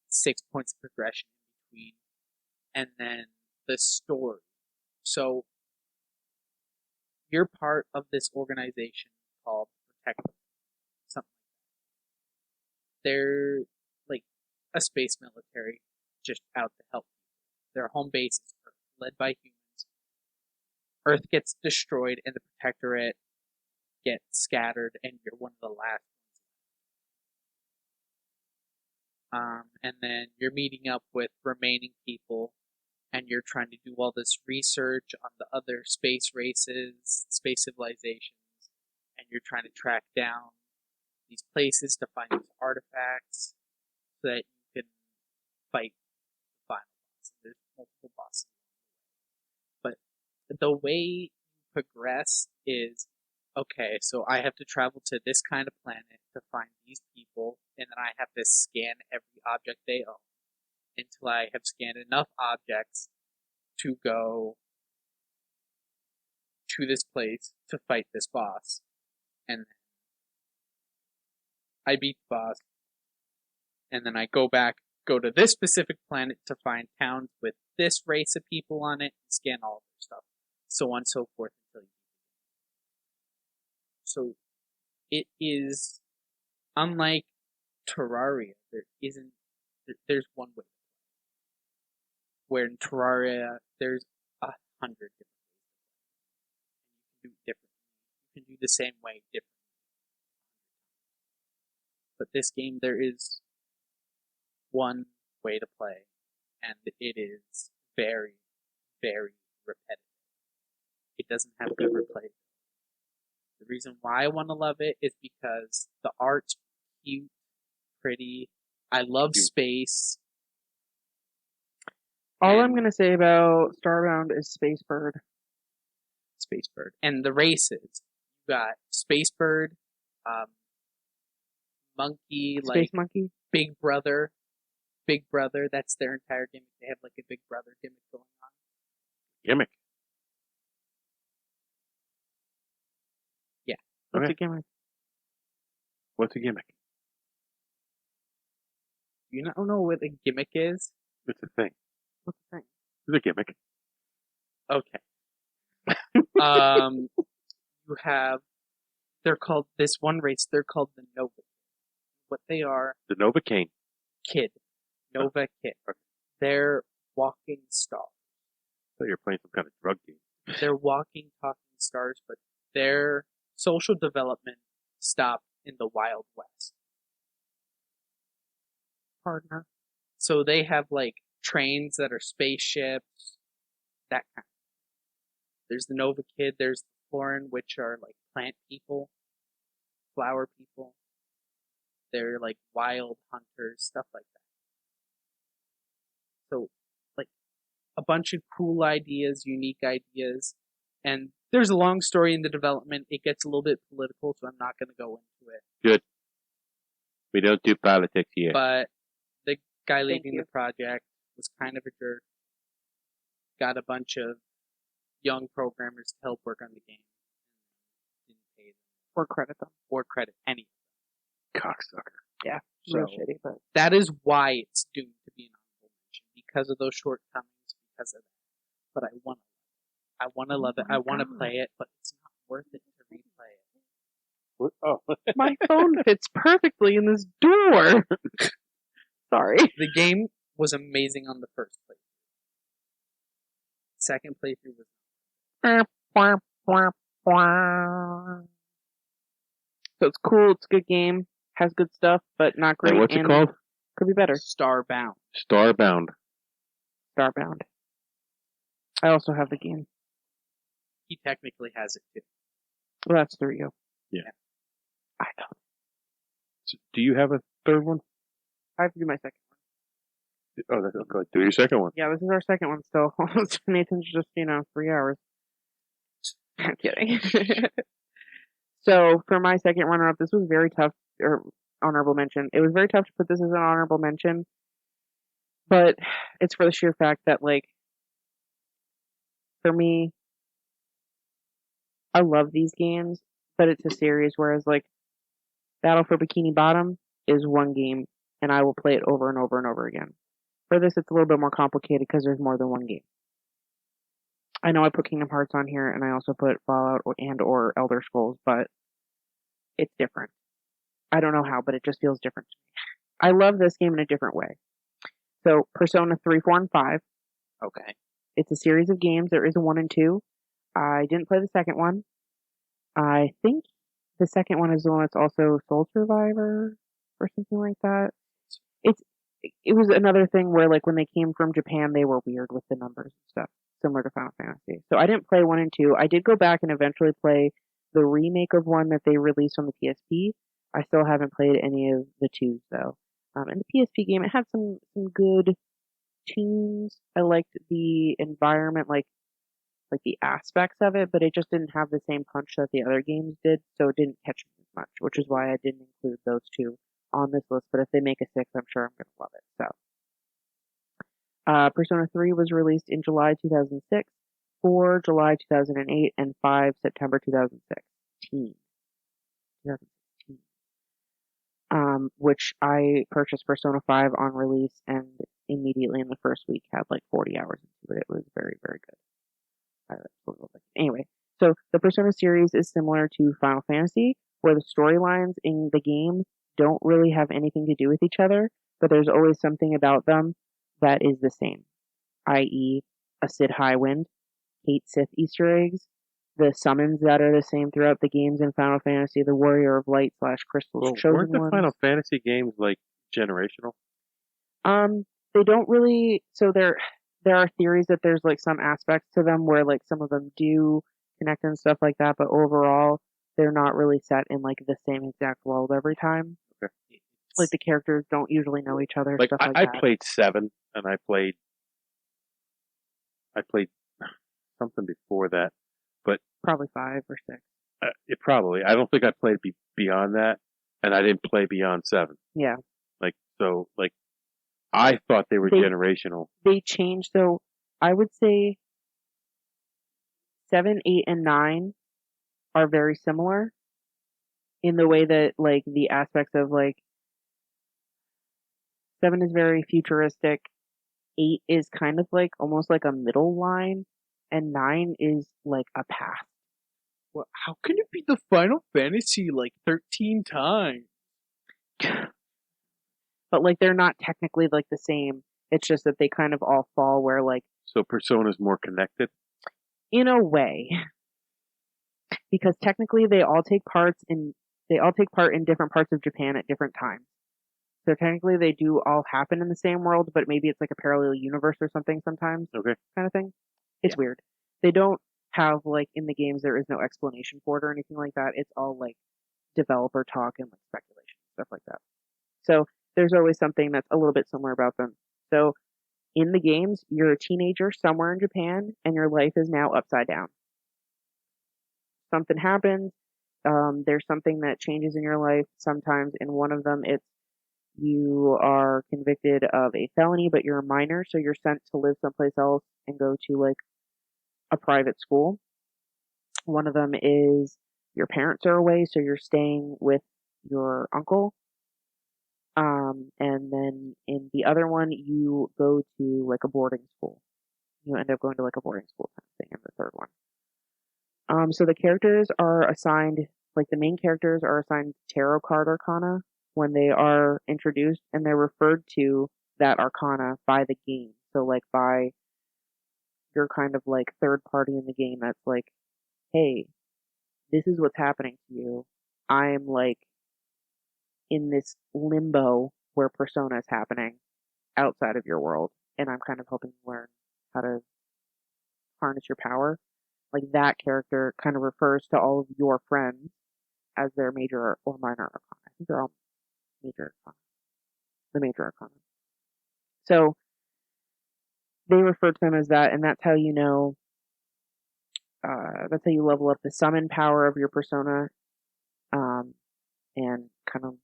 Speaker 5: 6 points of progression in between, and then the story. So you're part of this organization called Protect, something like that. They're like a space military just out to help people. Their home base is Earth, led by humans. Earth gets destroyed and the Protectorate gets scattered, and you're one of the last ones. And then you're meeting up with remaining people, and you're trying to do all this research on the other space races, space civilizations, and you're trying to track down these places to find these artifacts so that you can fight the final boss. There's multiple bosses. But the way you progress is, okay, so I have to travel to this kind of planet to find these people, and then I have to scan every object they own until I have scanned enough objects to go to this place to fight this boss. And then I beat the boss, and then I go to this specific planet to find towns with this race of people on it, and scan all of their stuff, so on and so forth until you beat it. So it is unlike Terraria. There's one way. Where in Terraria, there's 100 different ways to play. And you can do it differently. You can do the same way differently. But this game, there is one way to play, and it is very, very repetitive. It doesn't have good replay. The reason why I want to love it is because the art's cute, pretty. I love space.
Speaker 4: All I'm going to say about Starbound is Spacebird.
Speaker 5: Spacebird. And the races. You got Spacebird, Monkey,
Speaker 4: Space Monkey?
Speaker 5: Big Brother. Big Brother, that's their entire gimmick. They have like a Big Brother gimmick going on.
Speaker 2: Gimmick?
Speaker 5: Yeah.
Speaker 4: What's a gimmick?
Speaker 2: What's a gimmick?
Speaker 5: You don't know what a gimmick is?
Speaker 2: It's a thing.
Speaker 4: What's the thing?
Speaker 2: It's a gimmick.
Speaker 5: Okay. You have, they're called, this one race, they're called the Nova Kid. What they are...
Speaker 2: The Novocaine.
Speaker 5: Kid. Nova Kid. They're walking stars.
Speaker 2: So you're playing some kind of drug game.
Speaker 5: They're walking, talking stars, but their social development stopped in the Wild West.
Speaker 4: Partner.
Speaker 5: So they have like trains that are spaceships, that kind of thing. There's the Nova Kid, there's the Florin, which are like plant people, flower people. They're like wild hunters, stuff like that. So, like, a bunch of cool ideas, unique ideas, and there's a long story in the development. It gets a little bit political, so I'm not going to go into it.
Speaker 2: Good. We don't do politics here.
Speaker 5: But the guy leading the project was kind of a jerk. Got a bunch of young programmers to help work on the game. Didn't pay them.
Speaker 4: Or credit them.
Speaker 5: Or credit any of them.
Speaker 2: Cocksucker.
Speaker 4: Yeah,
Speaker 5: so
Speaker 4: real shitty, but...
Speaker 5: That is why it's doomed to be an honorable mention. Because of those shortcomings, because of that. But I want to love it. I want to play it, but it's not worth it to replay it.
Speaker 2: What? Oh.
Speaker 4: My phone fits perfectly in this door. Sorry.
Speaker 5: The game was amazing on the first playthrough. Second playthrough was...
Speaker 4: So it's cool, it's a good game, has good stuff, but not great.
Speaker 2: And what's it called?
Speaker 4: Could be better.
Speaker 5: Starbound.
Speaker 2: Starbound.
Speaker 4: Starbound. I also have the game.
Speaker 5: He technically has it too.
Speaker 4: Well, that's the Rio.
Speaker 2: Yeah.
Speaker 4: I know.
Speaker 2: So do you have a third one?
Speaker 4: I have to do my second one.
Speaker 2: Oh, that's okay. Do your second one.
Speaker 4: Yeah, this is our second one still. Nathan's just, 3 hours. I'm kidding. So, for my second runner-up, this was very tough, or honorable mention. It was very tough to put this as an honorable mention, but it's for the sheer fact that, for me, I love these games, but it's a series, whereas, Battle for Bikini Bottom is one game, and I will play it over and over and over again. For this, it's a little bit more complicated because there's more than one game. I know I put Kingdom Hearts on here, and I also put Fallout or Elder Scrolls, but it's different. I don't know how, but it just feels different to me. I love this game in a different way. So, Persona 3, 4, and 5.
Speaker 5: Okay.
Speaker 4: It's a series of games. There is a 1 and 2. I didn't play the second one. I think the second one is the one that's also Soul Survivor or something like that. It was another thing where, like, when they came from Japan, they were weird with the numbers and stuff, similar to Final Fantasy. So I didn't play 1 and 2. I did go back and eventually play the remake of 1 that they released on the PSP. I still haven't played any of the 2s, though. And the PSP game, it had some good tunes. I liked the environment, like the aspects of it, but it just didn't have the same punch that the other games did, so it didn't catch me as much, which is why I didn't include those 2 on this list. But if they make a 6, I'm sure I'm going to love it. So, Persona 3 was released in July 2006, 4 July 2008, and 5 September 2016. Which I purchased Persona 5 on release, and immediately in the first week had like 40 hours into it. It was very, very good. I absolutely love it. Anyway, so the Persona series is similar to Final Fantasy, where the storylines in the game don't really have anything to do with each other, but there's always something about them that is the same, i.e. a Cid Highwind, hate Sith Easter eggs, the summons that are the same throughout the games in Final Fantasy, the Warrior of Light / Crystal's Chosen
Speaker 2: weren't the
Speaker 4: Ones.
Speaker 2: Final Fantasy games like generational?
Speaker 4: They don't really. So there are theories that there's like some aspects to them where like some of them do connect and stuff like that, but overall they're not really set in like the same exact world every time.
Speaker 2: Okay.
Speaker 4: Like the characters don't usually know each other.
Speaker 2: Like
Speaker 4: Stuff like
Speaker 2: I
Speaker 4: that.
Speaker 2: played 7, and I played something before that, but
Speaker 4: probably 5 or 6.
Speaker 2: It probably. I don't think I played beyond that, and I didn't play beyond 7.
Speaker 4: Yeah.
Speaker 2: Like I thought they were generational.
Speaker 4: They changed, so I would say 7, 8, and 9 are very similar in the way that like the aspects of like 7 is very futuristic, 8 is kind of like almost like a middle line, and 9 is like a path.
Speaker 5: Well, how can it be the Final Fantasy like 13 times?
Speaker 4: But like they're not technically like the same. It's just that they kind of all fall where like.
Speaker 2: So Persona's more connected?
Speaker 4: In a way. Because technically they all take part in different parts of Japan at different times. So technically they do all happen in the same world, but maybe it's like a parallel universe or something sometimes.
Speaker 2: Okay.
Speaker 4: Kind of thing. It's weird. They don't have like in the games there is no explanation for it or anything like that. It's all like developer talk and like speculation, stuff like that. So there's always something that's a little bit similar about them. So in the games, you're a teenager somewhere in Japan and your life is now upside down. Something happens. There's something that changes in your life. Sometimes in one of them, it's you are convicted of a felony, but you're a minor, so you're sent to live someplace else and go to like a private school. One of them is your parents are away, so you're staying with your uncle. And then in the other one, you go to like a boarding school. You end up going to like a boarding school kind of thing in the third one. So the characters are assigned, like the main characters are assigned tarot card arcana when they are introduced, and they're referred to that arcana by the game. So like by your kind of like third party in the game that's like, hey, this is what's happening to you. I'm like in this limbo where Persona is happening outside of your world, and I'm kind of helping you learn how to harness your power. Like that character kind of refers to all of your friends as their major or minor arcana. I think they're all major arcana. The major arcana. So they refer to them as that, and that's how you know. That's how you level up the summon power of your persona, and kind of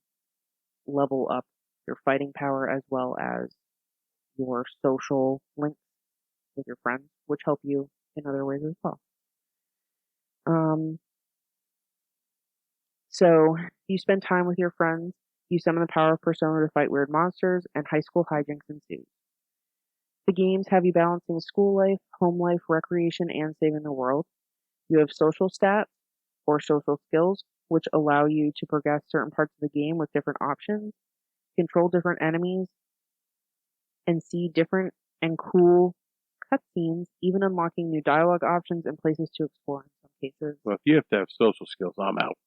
Speaker 4: level up your fighting power as well as your social links with your friends, which help you in other ways as well. So you spend time with your friends, you summon the power of Persona to fight weird monsters, and high school hijinks ensues. The games have you balancing school life, home life, recreation, and saving the world. You have social stats, or social skills, which allow you to progress certain parts of the game with different options, control different enemies, and see different and cool cutscenes, even unlocking new dialogue options and places to explore in some cases.
Speaker 2: Well, if you have to have social skills, I'm out.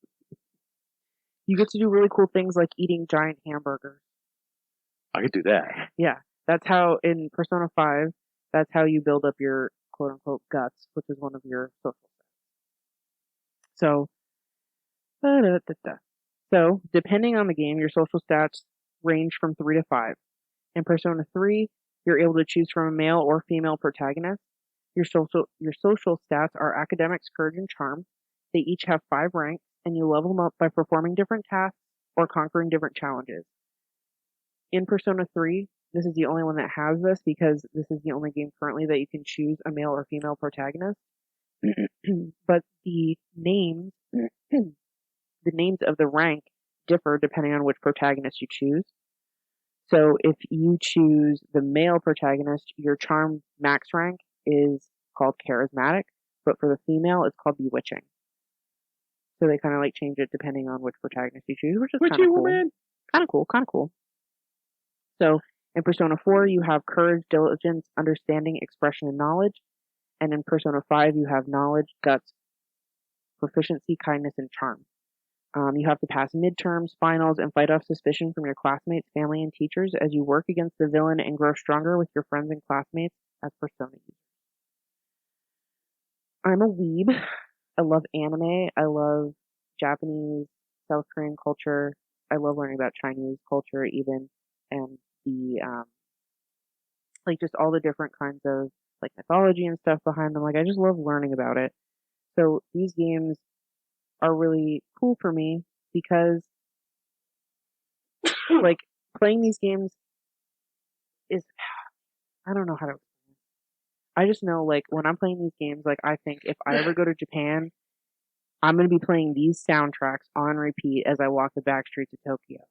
Speaker 4: You get to do really cool things like eating giant hamburgers.
Speaker 2: I could do that.
Speaker 4: Yeah, that's how in Persona 5, that's how you build up your quote-unquote guts, which is one of your social stats. So, depending on the game, your social stats range from 3 to 5. In Persona 3, you're able to choose from a male or female protagonist. Your social stats are academics, courage, and charm. They each have 5 ranks, and you level them up by performing different tasks or conquering different challenges. In Persona 3, this is the only one that has this because this is the only game currently that you can choose a male or female protagonist. But the names of the rank differ depending on which protagonist you choose. So if you choose the male protagonist, your charm max rank is called charismatic, but for the female, it's called bewitching. So they kind of like change it depending on which protagonist you choose, which is kind of cool. Kind of cool. So in Persona 4, you have courage, diligence, understanding, expression, and knowledge. And in Persona 5, you have knowledge, guts, proficiency, kindness, and charm. You have to pass midterms, finals, and fight off suspicion from your classmates, family, and teachers as you work against the villain and grow stronger with your friends and classmates as Persona users. I'm a weeb. I love anime. I love Japanese, South Korean culture. I love learning about Chinese culture even, and the like just all the different kinds of like mythology and stuff behind them. Like I just love learning about it. So these games are really cool for me because like playing these games is I don't know how to explain it. I just know like when I'm playing these games, like I think if I ever go to Japan, I'm gonna be playing these soundtracks on repeat as I walk the back streets of Tokyo.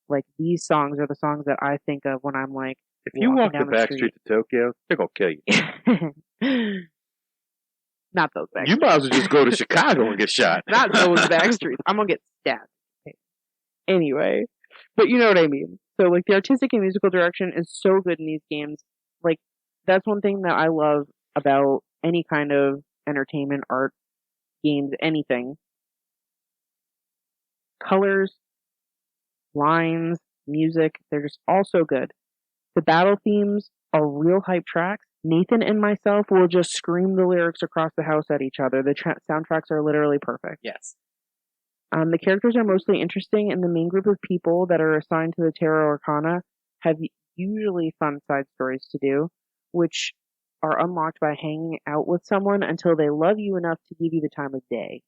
Speaker 4: Like these songs are the songs that I think of when I'm like
Speaker 2: if you walk the back streets of Tokyo, they're gonna kill you.
Speaker 4: Not those back
Speaker 2: You
Speaker 4: streets.
Speaker 2: might as well just go to Chicago and get shot.
Speaker 4: Not those back streets. I'm gonna get stabbed. Anyway, but you know what I mean. So like the artistic and musical direction is so good in these games. Like that's one thing that I love about any kind of entertainment, art, games, anything. Colors, lines, music, they're just all so good. The battle themes are real hype tracks. Nathan and myself will just scream the lyrics across the house at each other. The soundtracks are literally perfect.
Speaker 5: Yes.
Speaker 4: The characters are mostly interesting, and the main group of people that are assigned to the Tarot Arcana have usually fun side stories to do, which are unlocked by hanging out with someone until they love you enough to give you the time of day.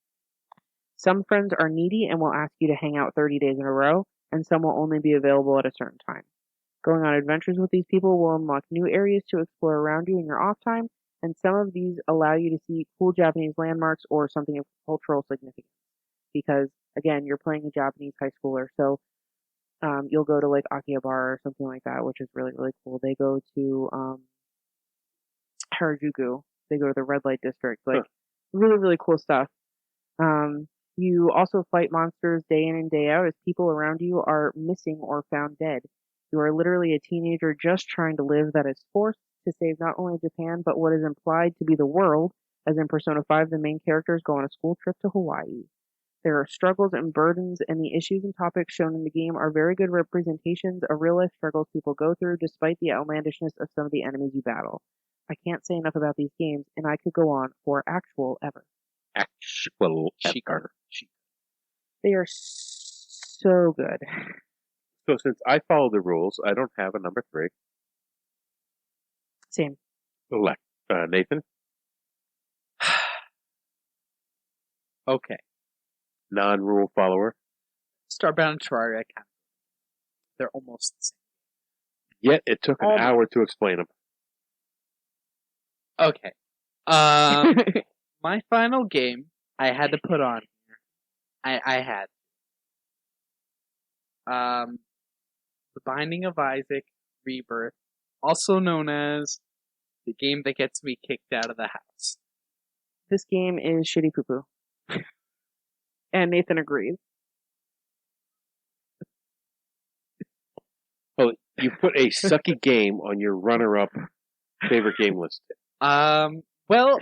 Speaker 4: Some friends are needy and will ask you to hang out 30 days in a row, and some will only be available at a certain time. Going on adventures with these people will unlock new areas to explore around you in your off time, and some of these allow you to see cool Japanese landmarks or something of cultural significance. Because, again, you're playing a Japanese high schooler, so you'll go to, like, Akihabara or something like that, which is really, really cool. They go to Harajuku. They go to the red light district. Like, really, really cool stuff. You also fight monsters day in and day out as people around you are missing or found dead. You are literally a teenager just trying to live that is forced to save not only Japan, but what is implied to be the world, as in Persona 5, the main characters go on a school trip to Hawaii. There are struggles and burdens, and the issues and topics shown in the game are very good representations of real-life struggles people go through, despite the outlandishness of some of the enemies you battle. I can't say enough about these games, and I could go on for actual ever.
Speaker 2: Actual ever.
Speaker 4: They are so good.
Speaker 2: So since I follow the rules, I don't have a number 3.
Speaker 4: Same.
Speaker 2: Nathan?
Speaker 5: Okay.
Speaker 2: Non-rule follower.
Speaker 5: Starbound and Terraria, they're almost the same.
Speaker 2: Yet it took an hour to explain them.
Speaker 5: Okay. My final game I had to put on here I had. The Binding of Isaac Rebirth, also known as the game that gets me kicked out of the house.
Speaker 4: This game is shitty poo poo. And Nathan agrees.
Speaker 2: Oh, you put a sucky game on your runner-up favorite game list.
Speaker 5: Well,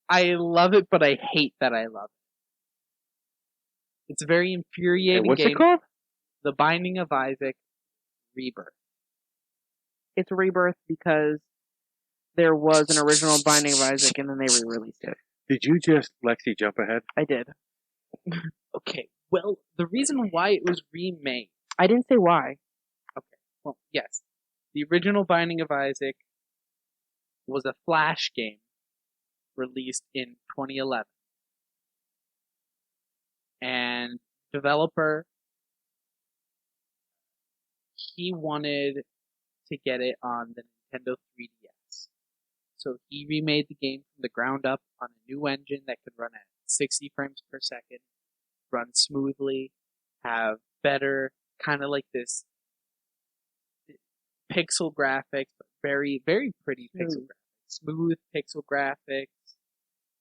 Speaker 5: I love it, but I hate that I love it. It's a very infuriating
Speaker 2: And what's
Speaker 5: game.
Speaker 2: it called?
Speaker 5: The Binding of Isaac Rebirth.
Speaker 4: It's a rebirth because there was an original Binding of Isaac and then they re-released it.
Speaker 2: Did you just, Lexi, jump ahead?
Speaker 4: I did.
Speaker 5: Okay, well, the reason why it was remade.
Speaker 4: I didn't say why.
Speaker 5: Okay, well, yes. The original Binding of Isaac was a Flash game released in 2011. And developer, he wanted to get it on the Nintendo 3DS. So he remade the game from the ground up on a new engine that could run at 60 frames per second, run smoothly, have better, kind of like this pixel graphics, but very, very pretty pixel graphics. Smooth pixel graphics,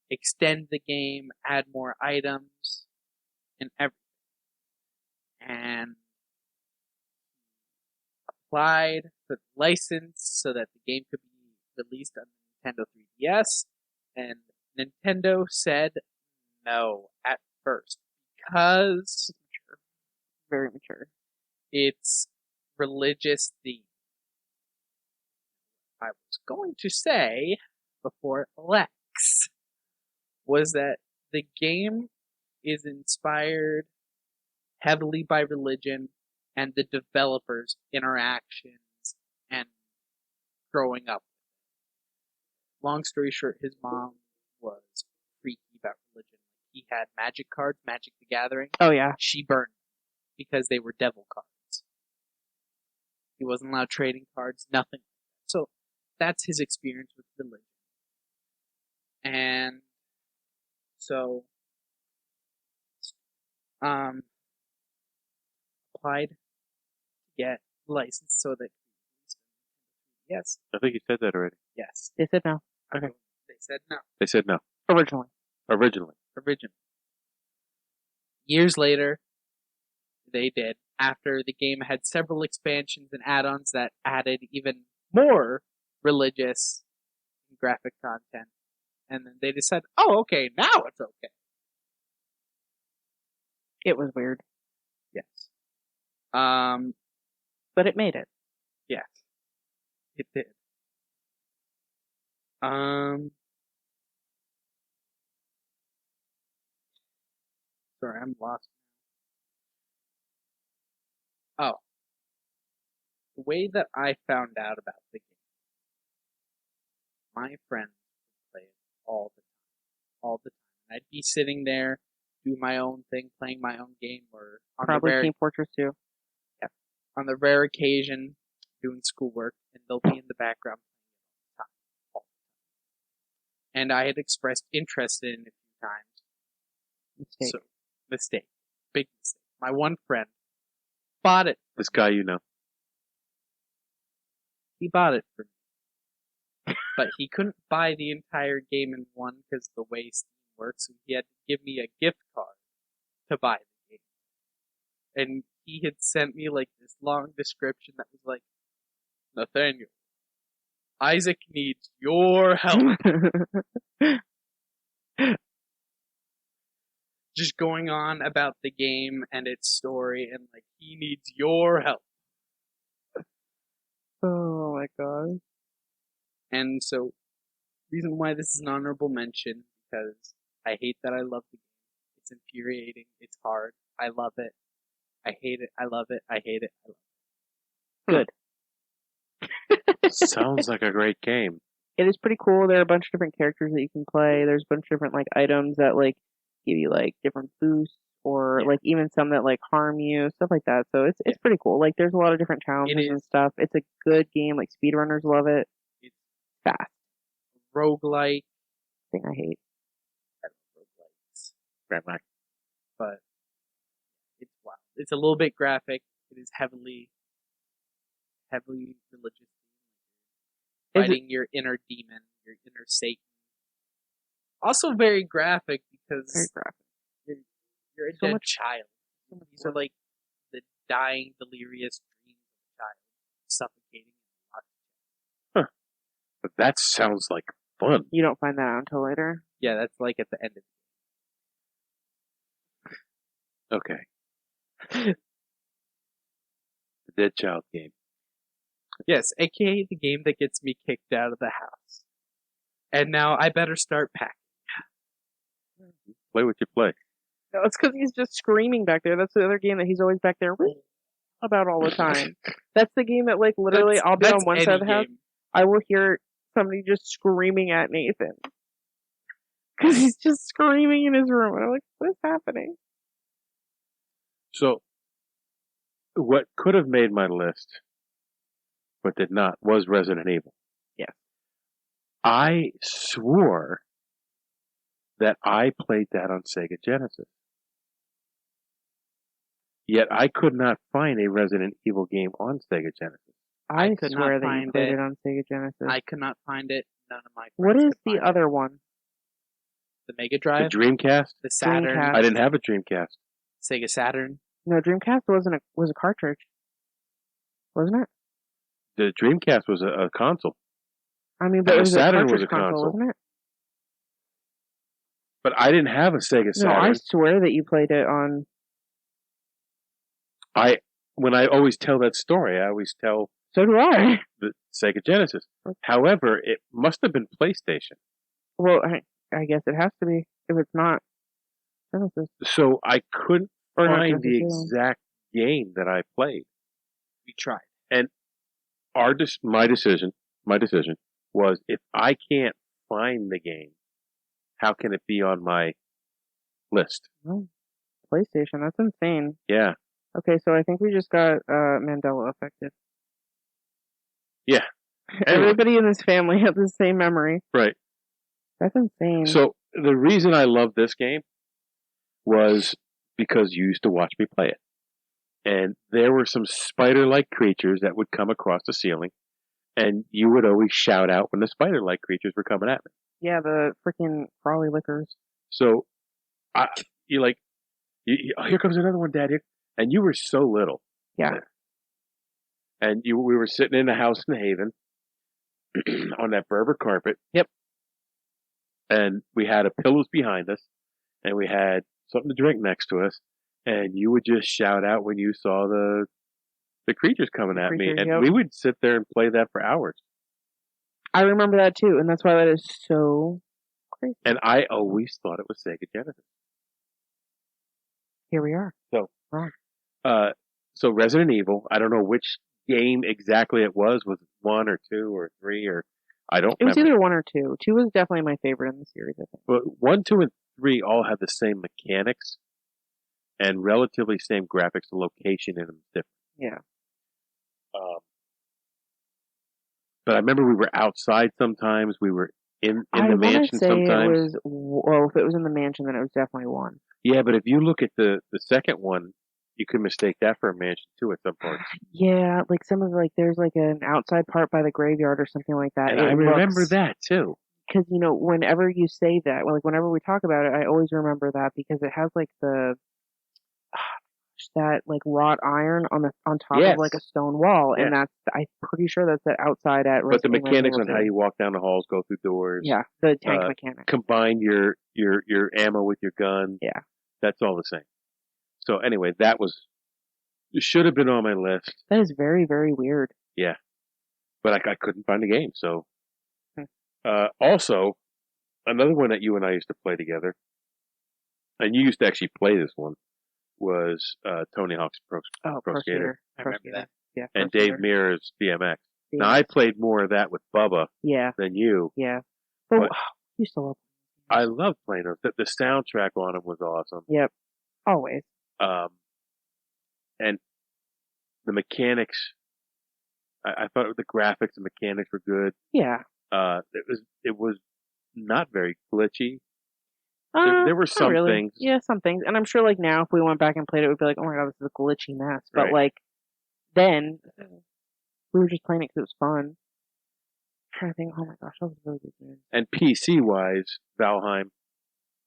Speaker 5: extend the game, add more items, and everything. And applied for the license so that the game could be released on Nintendo 3DS, and Nintendo said no at first because
Speaker 4: very mature.
Speaker 5: It's religious theme. I was going to say before Lex was that the game is inspired heavily by religion and the developers' interactions and growing up. Long story short, his mom was freaky about religion. He had magic cards, Magic the Gathering.
Speaker 4: Oh, yeah.
Speaker 5: She burned them because they were devil cards. He wasn't allowed trading cards, nothing. So that's his experience with religion. And so applied to get license so that yes.
Speaker 2: I think you said that already.
Speaker 5: Yes.
Speaker 4: They said no.
Speaker 2: Okay.
Speaker 5: They said no.
Speaker 2: They said no.
Speaker 4: Originally.
Speaker 5: Originally. Years later, they did. After the game had several expansions and add-ons that added even more religious and graphic content. And then they decided, oh, okay, now it's okay.
Speaker 4: It was weird.
Speaker 5: Yes.
Speaker 4: But it made it.
Speaker 5: Yes. It did. Sorry, I'm lost. Oh. The way that I found out about the game, my friends would play it all the time. All the time. I'd be sitting there, do my own thing, playing my own game, or on
Speaker 4: Probably
Speaker 5: the rare,
Speaker 4: Team Fortress 2.
Speaker 5: yeah, on the rare occasion doing schoolwork, and they'll be in the background playing it all the time. And I had expressed interest in it a few times.
Speaker 4: Mistake.
Speaker 5: So, mistake. Big mistake. My one friend bought it.
Speaker 2: This guy you know.
Speaker 5: He bought it for me. But he couldn't buy the entire game in one because the way Steam works, so he had to give me a gift card to buy the game. And he had sent me like this long description that was like, Nathaniel, Isaac needs your help. Just going on about the game and its story, and like, he needs your help.
Speaker 4: Oh my god.
Speaker 5: And so, reason why this is an honorable mention, because I hate that I love the game. It's infuriating. It's hard. I love it. I hate it. I love it. I hate it. I love it.
Speaker 4: Good.
Speaker 2: Sounds like a great game.
Speaker 4: It is pretty cool. There are a bunch of different characters that you can play. There's a bunch of different like items that like give you like different boosts, or like even some that like harm you, stuff like that. So it's pretty cool. Like there's a lot of different challenges and stuff. It's a good game. Like speedrunners love it.
Speaker 5: It's
Speaker 4: fast.
Speaker 5: Roguelike.
Speaker 4: Thing I hate.
Speaker 5: I love roguelikes.
Speaker 2: Right, Mike.
Speaker 5: But it's a little bit graphic. It is heavily religious. Fighting your inner demon, your inner Satan. Also very graphic because you're a dead child. These are like the dying, delirious dreams of a child, suffocating.
Speaker 2: But that sounds like fun.
Speaker 4: You don't find that out until later?
Speaker 5: Yeah, that's like at the end of
Speaker 2: the game. Okay. The Dead Child game.
Speaker 5: Yes, aka the game that gets me kicked out of the house. And now I better start packing.
Speaker 2: Play what you play.
Speaker 4: No, it's because he's just screaming back there. That's the other game that he's always back there about all the time. That's the game that, like, literally, I'll be on one side of the house. I will hear somebody just screaming at Nathan. Because he's just screaming in his room. And I'm like, what is happening?
Speaker 2: So, what could have made my list, but did not, was Resident Evil.
Speaker 4: Yes.
Speaker 2: I swore that I played that on Sega Genesis. Yet I could not find a Resident Evil game on Sega Genesis.
Speaker 4: I could swear that you played it on Sega Genesis.
Speaker 5: I could not find it. None of my friends
Speaker 4: What is
Speaker 5: could
Speaker 4: the
Speaker 5: find
Speaker 4: other
Speaker 5: it.
Speaker 4: one?
Speaker 5: The Mega Drive?
Speaker 2: The Dreamcast?
Speaker 5: The Saturn?
Speaker 4: Dreamcast.
Speaker 2: I didn't have a Dreamcast.
Speaker 5: Sega Saturn?
Speaker 4: No, Dreamcast was a cartridge. Wasn't it?
Speaker 2: The Dreamcast was a console.
Speaker 4: I mean, but it was
Speaker 2: Saturn
Speaker 4: a cartridge
Speaker 2: was a console,
Speaker 4: wasn't it?
Speaker 2: But I didn't have a Sega Saturn.
Speaker 4: No, I swear that you played it on...
Speaker 2: When I always tell that story, I always tell...
Speaker 4: So do I.
Speaker 2: The Sega Genesis. However, it must have been PlayStation.
Speaker 4: Well, I guess it has to be. If it's not Genesis.
Speaker 2: So I couldn't find the exact game that I played.
Speaker 5: We tried.
Speaker 2: And my decision was, if I can't find the game, how can it be on my list?
Speaker 4: Oh, PlayStation, that's insane.
Speaker 2: Yeah.
Speaker 4: Okay, so I think we just got Mandela affected.
Speaker 2: Yeah.
Speaker 4: Everybody in this family has the same memory.
Speaker 2: Right.
Speaker 4: That's insane.
Speaker 2: So the reason I love this game was because you used to watch me play it. And there were some spider-like creatures that would come across the ceiling, and you would always shout out when the spider-like creatures were coming at me.
Speaker 4: Yeah, the freaking crawly lickers.
Speaker 2: So, you're like, here comes another one, Dad. And you were so little.
Speaker 4: Yeah.
Speaker 2: And we were sitting in a house in Haven on that Berber carpet.
Speaker 4: Yep.
Speaker 2: And we had pillows behind us, and we had something to drink next to us, and you would just shout out when you saw the creatures coming at me, and we would sit there and play that for hours.
Speaker 4: I remember that too, and that's why that is so crazy.
Speaker 2: And I always thought it was Sega Genesis.
Speaker 4: Here we are.
Speaker 2: So Resident Evil, I don't know which game exactly it was it 1 or 2 or 3 or I don't remember.
Speaker 4: It was either 1 or 2. 2 was definitely my favorite in the series, I think.
Speaker 2: But 1, 2, and 3 all have the same mechanics and relatively same graphics. The location in them is different.
Speaker 4: Yeah.
Speaker 2: But I remember we were outside sometimes. We were in the mansion sometimes.
Speaker 4: If it was in the mansion, then it was definitely 1.
Speaker 2: Yeah, but if you look at the second one, you could mistake that for a mansion too at some parts.
Speaker 4: Yeah, like some of there's like an outside part by the graveyard or something like that.
Speaker 2: And I remember that too.
Speaker 4: Because whenever you say that, whenever we talk about it, I always remember that because it has like that like wrought iron on top of like a stone wall, and I'm pretty sure that's the outside at.
Speaker 2: But the mechanics on how you walk down the halls, go through doors.
Speaker 4: Yeah, the tank mechanic.
Speaker 2: Combine your ammo with your gun.
Speaker 4: Yeah,
Speaker 2: that's all the same. So anyway, it should have been on my list.
Speaker 4: That is very, very weird.
Speaker 2: Yeah, but I couldn't find the game. So, also another one that you and I used to play together, and you used to actually play this one, was Tony Hawk's Pro Skater.
Speaker 5: I remember that.
Speaker 4: Yeah,
Speaker 2: and Dave Mirra's BMX. Now I played more of that with Bubba. Than you.
Speaker 4: Yeah, but you still love.
Speaker 2: I love playing those. The soundtrack on them was awesome.
Speaker 4: Yep, always.
Speaker 2: And the mechanics, I thought the graphics and mechanics were good.
Speaker 4: Yeah.
Speaker 2: It was not very glitchy. There were some things.
Speaker 4: Yeah, some things. And I'm sure, like, now, if we went back and played it, we'd be like, oh my god, this is a glitchy mess. But,
Speaker 2: Right.
Speaker 4: like, then, we were just playing it because it was fun. I'm trying to think, oh my gosh, that was a really good game.
Speaker 2: And PC-wise, Valheim,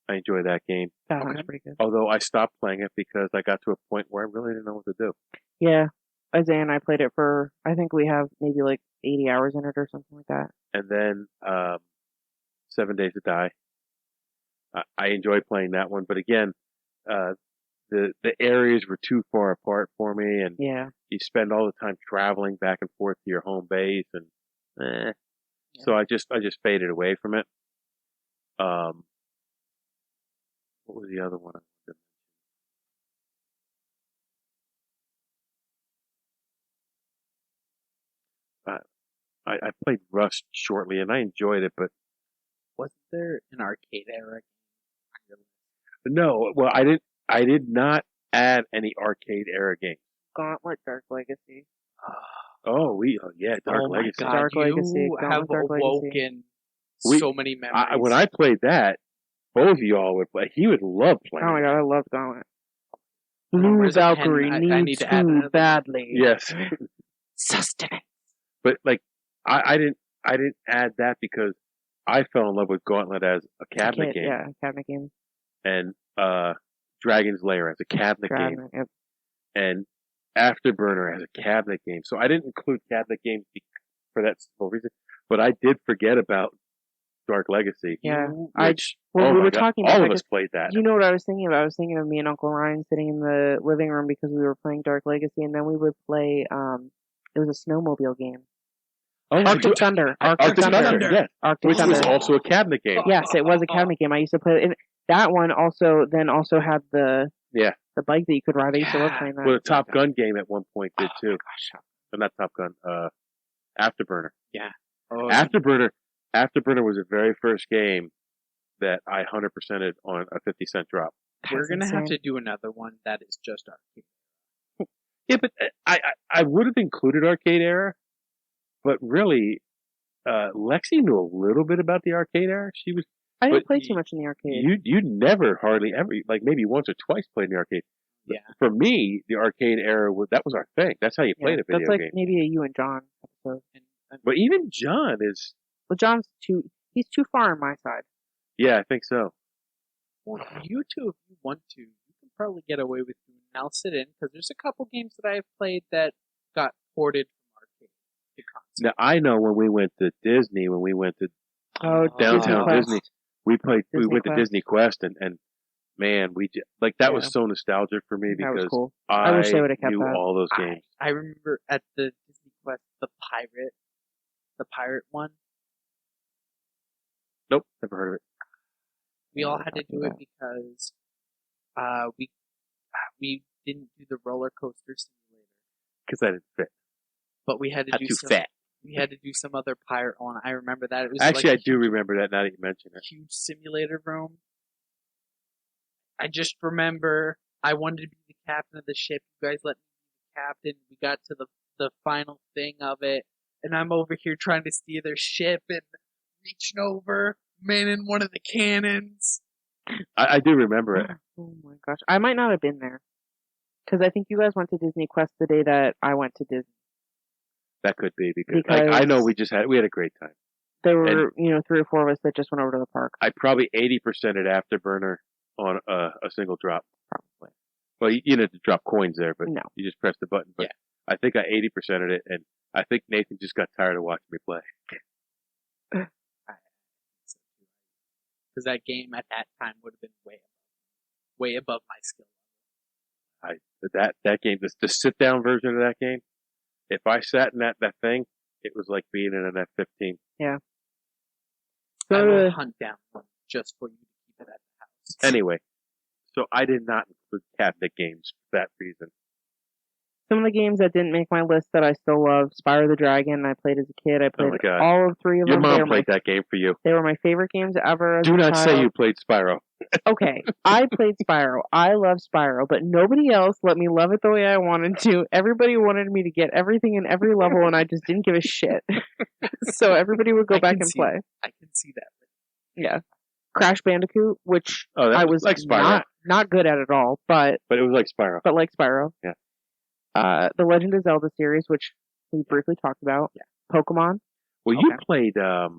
Speaker 2: I enjoy that game.
Speaker 4: Valheim's pretty good.
Speaker 2: Although I stopped playing it because I got to a point where I really didn't know what to do.
Speaker 4: Yeah. Isaiah and I played it for, I think we have maybe like 80 hours in it or something like that.
Speaker 2: And then 7 Days to Die. I enjoyed playing that one, but again, the areas were too far apart for me, and
Speaker 4: Yeah.
Speaker 2: you spend all the time traveling back and forth to your home base, and so I just faded away from it. What was the other one? I played Rust shortly, and I enjoyed it, but
Speaker 5: Wasn't there an arcade era?
Speaker 2: no. Well, I did not add any arcade era games.
Speaker 4: Gauntlet, Dark Legacy.
Speaker 2: Dark Legacy.
Speaker 5: God,
Speaker 4: Dark Legacy,
Speaker 5: you
Speaker 4: Gauntlet,
Speaker 5: have
Speaker 4: Dark Legacy.
Speaker 5: awoken
Speaker 2: We-
Speaker 5: so many memories.
Speaker 2: When I played that, both of y'all would play. He would love playing.
Speaker 4: Oh my god, I love Gauntlet.
Speaker 5: Oh,
Speaker 4: Blue
Speaker 5: where's the pen?
Speaker 4: Valkyrie
Speaker 5: I
Speaker 4: needs
Speaker 5: need to add
Speaker 4: food
Speaker 5: another one.
Speaker 4: badly.
Speaker 2: Yes,
Speaker 4: Sustenance.
Speaker 2: but like I didn't add that because I fell in love with Gauntlet as a cabinet game,
Speaker 4: Yeah, cabinet game.
Speaker 2: and Dragon's Lair as a cabinet game,
Speaker 4: Cabinet, yep.
Speaker 2: and Afterburner as a cabinet game. So I didn't include cabinet games for that simple reason. But I did forget about Dark Legacy.
Speaker 4: Yeah.
Speaker 2: Which,
Speaker 4: Well,
Speaker 2: oh
Speaker 4: we
Speaker 2: my
Speaker 4: were
Speaker 2: God,
Speaker 4: talking about
Speaker 2: all
Speaker 4: it
Speaker 2: of us
Speaker 4: because-
Speaker 2: played that.
Speaker 4: You know what I was thinking about? I was thinking of me and Uncle Ryan sitting in the living room because we were playing Dark Legacy, and then we would play, it was a snowmobile game.
Speaker 2: Oh,
Speaker 4: Arctic Thunder. Arctic Thunder.
Speaker 2: yes.
Speaker 4: Arctic
Speaker 2: Which
Speaker 4: Thunder.
Speaker 2: was also a cabinet game.
Speaker 4: Yes, it was a cabinet game. I used to play it. And that one also had the bike that you could ride. I used to love playing that.
Speaker 2: Well, the Top Gun game at one point did too.
Speaker 4: Gosh.
Speaker 2: But not Top Gun. Afterburner.
Speaker 5: Yeah.
Speaker 2: Afterburner was the very first game that I 100%ed on a 50-cent drop.
Speaker 5: We're going to have to do another one that is just arcade.
Speaker 2: Yeah, but I would have included arcade era, but really, Lexi knew a little bit about the arcade era. She was.
Speaker 4: I didn't
Speaker 2: but
Speaker 4: play too much in the arcade.
Speaker 2: You never hardly ever, like maybe once or twice played in the arcade.
Speaker 5: Yeah.
Speaker 2: For me, the arcade era that was our thing. That's how you played a video
Speaker 4: That's like
Speaker 2: game.
Speaker 4: maybe a you and John episode.
Speaker 2: But even John is.
Speaker 4: Well, he's too far on my side.
Speaker 2: Yeah, I think so.
Speaker 5: Well, you two, if you want to, you can probably get away with doing. I'll sit in because there's a couple games that I have played that got ported from arcade to console.
Speaker 2: Now I know when we went to Disney, when we went to downtown
Speaker 4: Disney
Speaker 2: Disney, we went
Speaker 4: Quest.
Speaker 2: to Disney Quest, and man, that was so nostalgic for me
Speaker 4: That
Speaker 2: because
Speaker 4: was cool. I wish they would have kept
Speaker 2: knew
Speaker 4: that.
Speaker 2: all those games.
Speaker 5: I remember at the Disney Quest, the pirate one.
Speaker 2: Nope, never heard of it.
Speaker 5: We all had to do it because we didn't do the roller coaster simulator.
Speaker 2: Because I didn't fit.
Speaker 5: But we had to do
Speaker 2: too
Speaker 5: some,
Speaker 2: fat.
Speaker 5: We had to do some other pirate one. I remember that. It was
Speaker 2: Actually,
Speaker 5: like
Speaker 2: I do remember that now that you mention it.
Speaker 5: huge simulator room. I just remember I wanted to be the captain of the ship. You guys let me be the captain. We got to the final thing of it, and I'm over here trying to steer their ship and reaching over, manning one of the cannons.
Speaker 2: I do remember it.
Speaker 4: Oh my gosh. I might not have been there. Because I think you guys went to Disney Quest the day that I went to Disney.
Speaker 2: That could be because I know we had a great time.
Speaker 4: There were, 3 or 4 of us that just went over to the park.
Speaker 2: I probably 80% at Afterburner on a single drop.
Speaker 4: Probably.
Speaker 2: Well, you didn't have to drop coins there, but
Speaker 4: No.
Speaker 2: you just press the button. But
Speaker 5: Yeah.
Speaker 2: I think I 80%ed it, and I think Nathan just got tired of watching me play.
Speaker 5: Because that game at that time would have been way above my skill level.
Speaker 2: That game, the sit down version of that game, if I sat in that thing, it was like being in an F-15.
Speaker 4: Yeah.
Speaker 5: I will hunt down one just for you to keep it at the house.
Speaker 2: Anyway, so I did not include cabinet games for that reason.
Speaker 4: Some of the games that didn't make my list that I still love, Spyro the Dragon, I played as a kid. I played
Speaker 2: my God.
Speaker 4: all of 3 of
Speaker 2: Your
Speaker 4: them.
Speaker 2: mom played that game for you.
Speaker 4: They were my favorite games ever as
Speaker 2: Do
Speaker 4: a
Speaker 2: not
Speaker 4: child.
Speaker 2: say you played Spyro.
Speaker 4: Okay, I played Spyro. I love Spyro, but nobody else let me love it the way I wanted to. Everybody wanted me to get everything in every level, and I just didn't give a shit. So everybody would go back and play.
Speaker 5: I can see that.
Speaker 4: Yeah. Crash Bandicoot, which
Speaker 2: Oh, that
Speaker 4: I
Speaker 2: was
Speaker 4: was
Speaker 2: like Spyro.
Speaker 4: not good at all, but
Speaker 2: But it was like Spyro.
Speaker 4: like Spyro.
Speaker 2: Yeah.
Speaker 4: The Legend of Zelda series, which we briefly talked about.
Speaker 5: Yeah.
Speaker 4: Pokemon.
Speaker 2: Well, you played the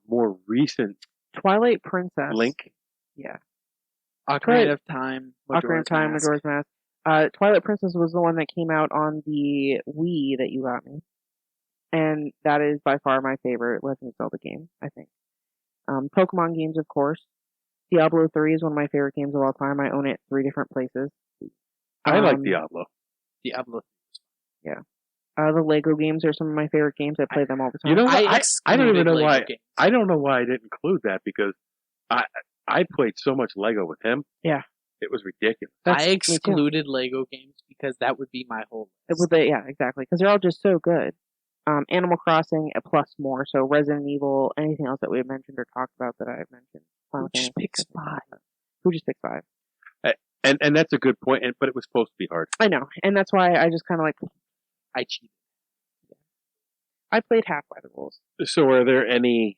Speaker 2: more recent
Speaker 4: Twilight Princess.
Speaker 2: Link.
Speaker 4: Yeah.
Speaker 5: Ocarina of Time.
Speaker 4: Ocarina of Time, Majora's Mask. Twilight Princess was the one that came out on the Wii that you got me. And that is by far my favorite Legend of Zelda game, I think. Pokemon games, of course. Diablo 3 is one of my favorite games of all time. I own it 3 different places.
Speaker 2: I like Diablo.
Speaker 5: Diablo.
Speaker 4: Yeah. The Lego games are some of my favorite games. I play them all the time.
Speaker 2: You know, I don't even know
Speaker 5: Lego
Speaker 2: why.
Speaker 5: games.
Speaker 2: I don't know why I didn't include that because I played so much Lego with him.
Speaker 4: Yeah.
Speaker 2: It was ridiculous.
Speaker 5: I excluded Lego games because that would be my whole list.
Speaker 4: Yeah, exactly. Because they're all just so good. Animal Crossing, plus more. So Resident Evil, anything else that we have mentioned or talked about that I've mentioned.
Speaker 5: Who just picks 5?
Speaker 4: Who just picked 5?
Speaker 2: And that's a good point. But it was supposed to be hard.
Speaker 4: I know, and that's why I just kind of like
Speaker 5: I cheated.
Speaker 4: I played half by the rules.
Speaker 2: So, are there any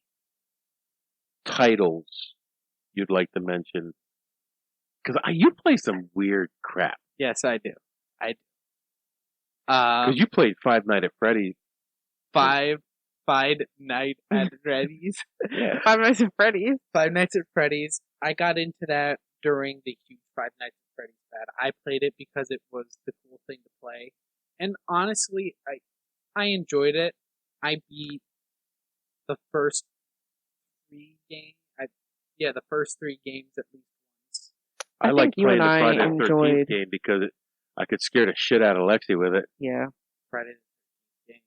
Speaker 2: titles you'd like to mention? Because you play some weird crap.
Speaker 5: Yes, I do.
Speaker 2: Because you played Five Nights at Freddy's.
Speaker 5: Five Nights at Freddy's.
Speaker 2: Yeah.
Speaker 4: Five Nights at Freddy's.
Speaker 5: Five Nights at Freddy's. I got into that during the huge Five Nights at Freddy's fad. I played it because it was the cool thing to play. And honestly, I enjoyed it. I beat the first 3 games. The first 3 games at least once.
Speaker 2: I like playing the Friday the
Speaker 4: enjoyed
Speaker 2: 13th game because I could scare the shit out of Lexi with it.
Speaker 4: Yeah.
Speaker 5: Friday the 13th game.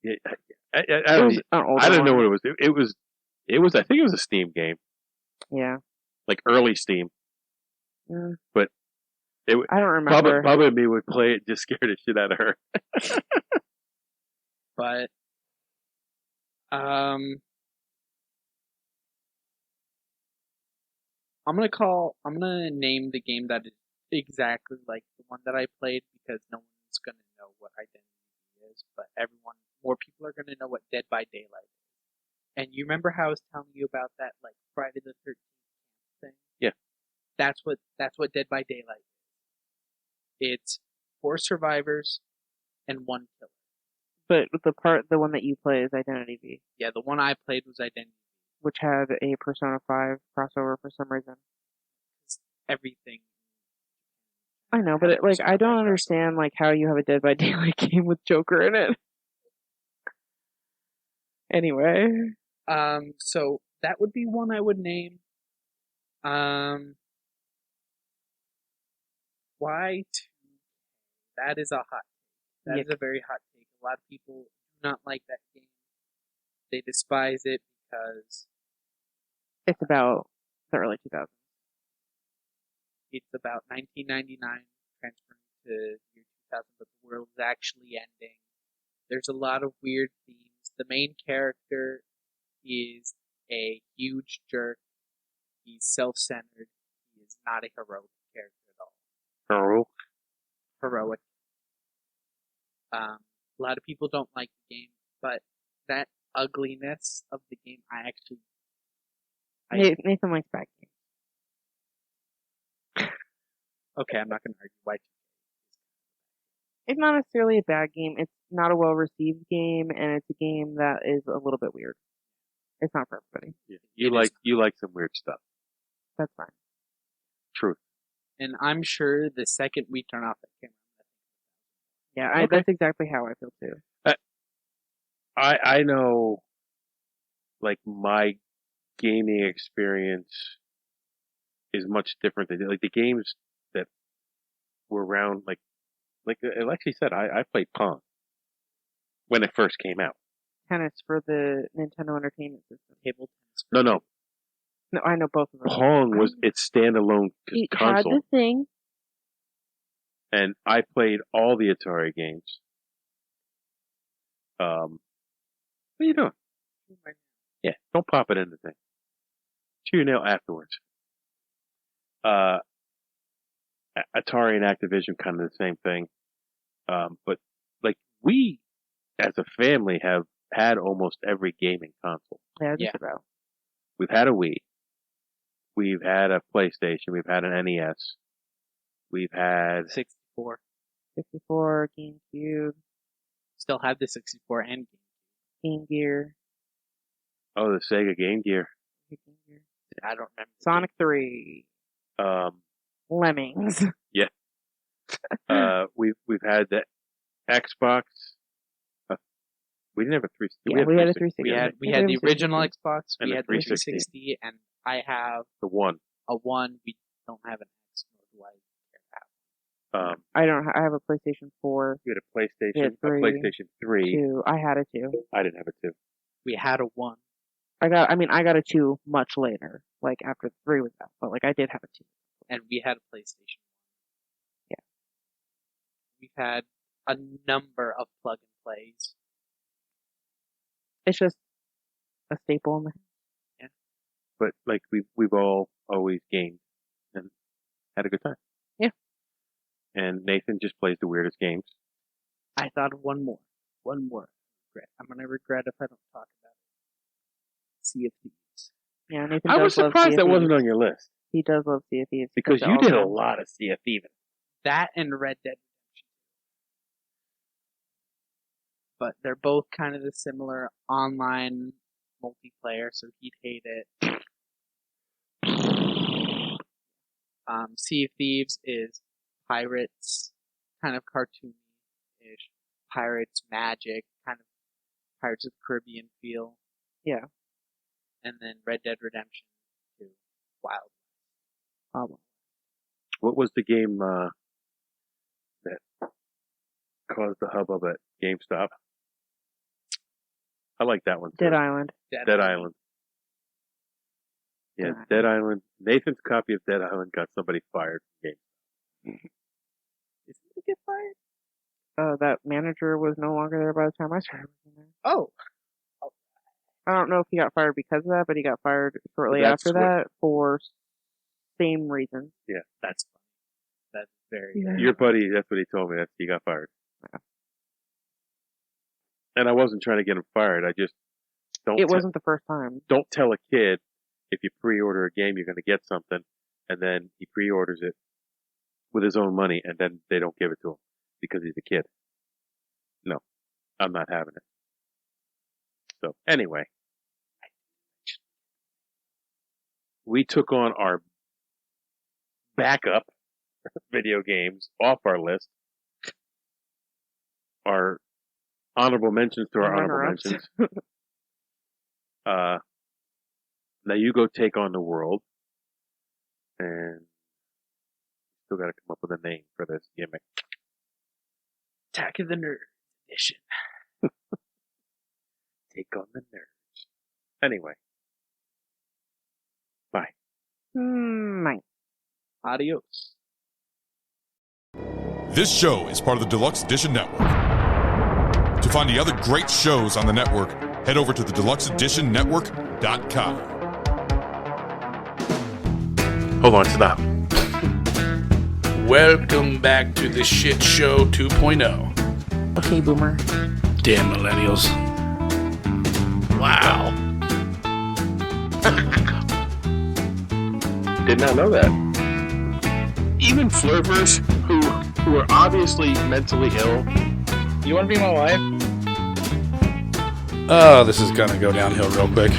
Speaker 2: Yeah, I didn't know what it was. It was. I think it was a Steam game.
Speaker 4: Yeah.
Speaker 2: Like early Steam.
Speaker 4: Mm.
Speaker 2: But
Speaker 4: I don't remember.
Speaker 2: Bubba and me would play it, just scare the shit out of her.
Speaker 5: But I'm gonna name the game that is exactly like the one that I played because no one's gonna know what Identity is, but more people are gonna know what Dead by Daylight is. And you remember how I was telling you about that like Friday the 13th thing?
Speaker 2: Yeah.
Speaker 5: That's what Dead by Daylight is. It's 4 survivors and 1 killer.
Speaker 4: But the one that you play is Identity V.
Speaker 5: Yeah, the one I played was Identity V.
Speaker 4: Which had a Persona 5 crossover for some reason.
Speaker 5: Everything.
Speaker 4: I know, but I don't understand how you have a Dead by Daylight game with Joker in it. Anyway.
Speaker 5: So that would be one I would name. Y2K. That is a hot take. That is a very hot take. A lot of people do not like that game. They despise it because
Speaker 4: it's about the early 2000s.
Speaker 5: It's about 1999 transferring to year 2000, but the world is actually ending. There's a lot of weird themes. The main character is a huge jerk. He's self-centered. He is not a heroic character at all. Heroic. A lot of people don't like the game, but that ugliness of the game,
Speaker 4: Nathan likes bad games.
Speaker 5: Okay, I'm not going to argue. Why?
Speaker 4: It's not necessarily a bad game. It's not a well-received game, and it's a game that is a little bit weird. It's not for everybody.
Speaker 2: Yeah. You like some weird stuff.
Speaker 4: That's fine.
Speaker 2: Truth.
Speaker 5: And I'm sure the second we turn off that camera.
Speaker 4: Yeah, that's exactly how I feel too.
Speaker 2: I know, my gaming experience is much different than the games that were around. Like Alexi said, I played Pong when it first came out.
Speaker 4: Tennis for the Nintendo Entertainment System.
Speaker 5: Table tennis.
Speaker 4: No, I know both of them.
Speaker 2: Pong was its standalone console.
Speaker 4: Had the thing.
Speaker 2: And I played all the Atari games. What are you doing? Yeah, don't pop it in the thing. Chew your nail afterwards. Atari and Activision kind of the same thing. But we, as a family, have had almost every gaming console.
Speaker 4: Yeah,
Speaker 5: Yeah.
Speaker 4: just about.
Speaker 2: We've had a Wii. We've had a PlayStation. We've had an NES. We've had
Speaker 5: 64.
Speaker 4: 64, GameCube,
Speaker 5: Still have the 64 and
Speaker 4: Game Gear.
Speaker 2: the Sega Game Gear.
Speaker 5: I don't remember.
Speaker 4: Sonic 3. Lemmings.
Speaker 2: Yeah. We've had the Xbox. We didn't have a 360.
Speaker 4: Yeah, we had a 360.
Speaker 5: We had the original
Speaker 4: 360.
Speaker 5: Xbox.
Speaker 2: And
Speaker 5: We
Speaker 2: the
Speaker 5: had the 360, and I have
Speaker 2: The one.
Speaker 5: a one. We don't have an X. Nor do I care to have.
Speaker 4: I don't. I have a PlayStation 4.
Speaker 2: We had a PlayStation.
Speaker 4: We had
Speaker 2: A
Speaker 4: three.
Speaker 2: PlayStation 3.
Speaker 4: 2. I had a 2.
Speaker 2: I didn't have a 2.
Speaker 5: We had a one.
Speaker 4: I got a 2 much later, like after the 3 was out. But like I did have a 2.
Speaker 5: And we had a PlayStation.
Speaker 4: Yeah.
Speaker 5: We've had a number of plug and plays.
Speaker 4: It's just a staple in the house.
Speaker 2: But like we've all always gamed and had a good time.
Speaker 4: Yeah.
Speaker 2: And Nathan just plays the weirdest games.
Speaker 5: I thought of one more. One more. Regret. I'm gonna regret if I don't talk about it. Sea of Thieves.
Speaker 4: Yeah, Nathan
Speaker 2: I
Speaker 4: does
Speaker 2: was
Speaker 4: love
Speaker 2: surprised
Speaker 4: Sea
Speaker 2: that
Speaker 4: of
Speaker 2: wasn't
Speaker 4: Thieves.
Speaker 2: on your list
Speaker 4: He does love Sea of Thieves.
Speaker 2: because
Speaker 4: Plays it
Speaker 2: you
Speaker 4: all the
Speaker 2: did a
Speaker 4: time.
Speaker 2: lot of Sea of Thieves.
Speaker 5: That and Red Dead Redemption. But they're both kind of the similar online multiplayer, so he'd hate it. Sea of Thieves is pirates, kind of cartoony-ish. Pirates, magic, kind of Pirates of the Caribbean feel.
Speaker 4: Yeah.
Speaker 5: And then Red Dead Redemption 2, Wild.
Speaker 2: What was the game that caused the hubbub at GameStop? I like that one too.
Speaker 4: Dead Island.
Speaker 2: Dead Island. Yeah, Dead Island. Nathan's copy of Dead Island got somebody fired from GameStop.
Speaker 5: Did he get fired?
Speaker 4: That manager was no longer there by the time I started working there.
Speaker 5: Oh.
Speaker 4: I don't know if he got fired because of that, but he got fired shortly
Speaker 2: That's
Speaker 4: after that for same reason.
Speaker 2: Yeah.
Speaker 5: That's funny. That's very,
Speaker 4: Yeah.
Speaker 5: very
Speaker 2: Your buddy, that's what he told me. He got fired.
Speaker 4: Yeah.
Speaker 2: And I wasn't trying to get him fired. I just
Speaker 4: It wasn't the first time.
Speaker 2: don't tell a kid if you pre-order a game you're going to get something, and then he pre-orders it with his own money, and then they don't give it to him because he's a kid. No, I'm not having it. So anyway, we took on our backup video games off our list. Our honorable mentions to our honorable
Speaker 4: Runner-ups.
Speaker 2: mentions. Now you go take on the world, and still got to come up with a name for this gimmick.
Speaker 5: Attack of the Nerd edition.
Speaker 2: Take on the nerds. Anyway, bye.
Speaker 4: Mike.
Speaker 5: Adios.
Speaker 1: This show is part of the Deluxe Edition Network. To find the other great shows on the network, head over to the deluxeeditionnetwork.com.
Speaker 3: Hold on, stop. Welcome back to the Shit Show 2.0.
Speaker 4: Okay, Boomer.
Speaker 3: Damn millennials. Wow.
Speaker 11: Did not know that. Even flirters who are obviously mentally ill. You want to be my wife?
Speaker 3: Oh, this is gonna go downhill real quick.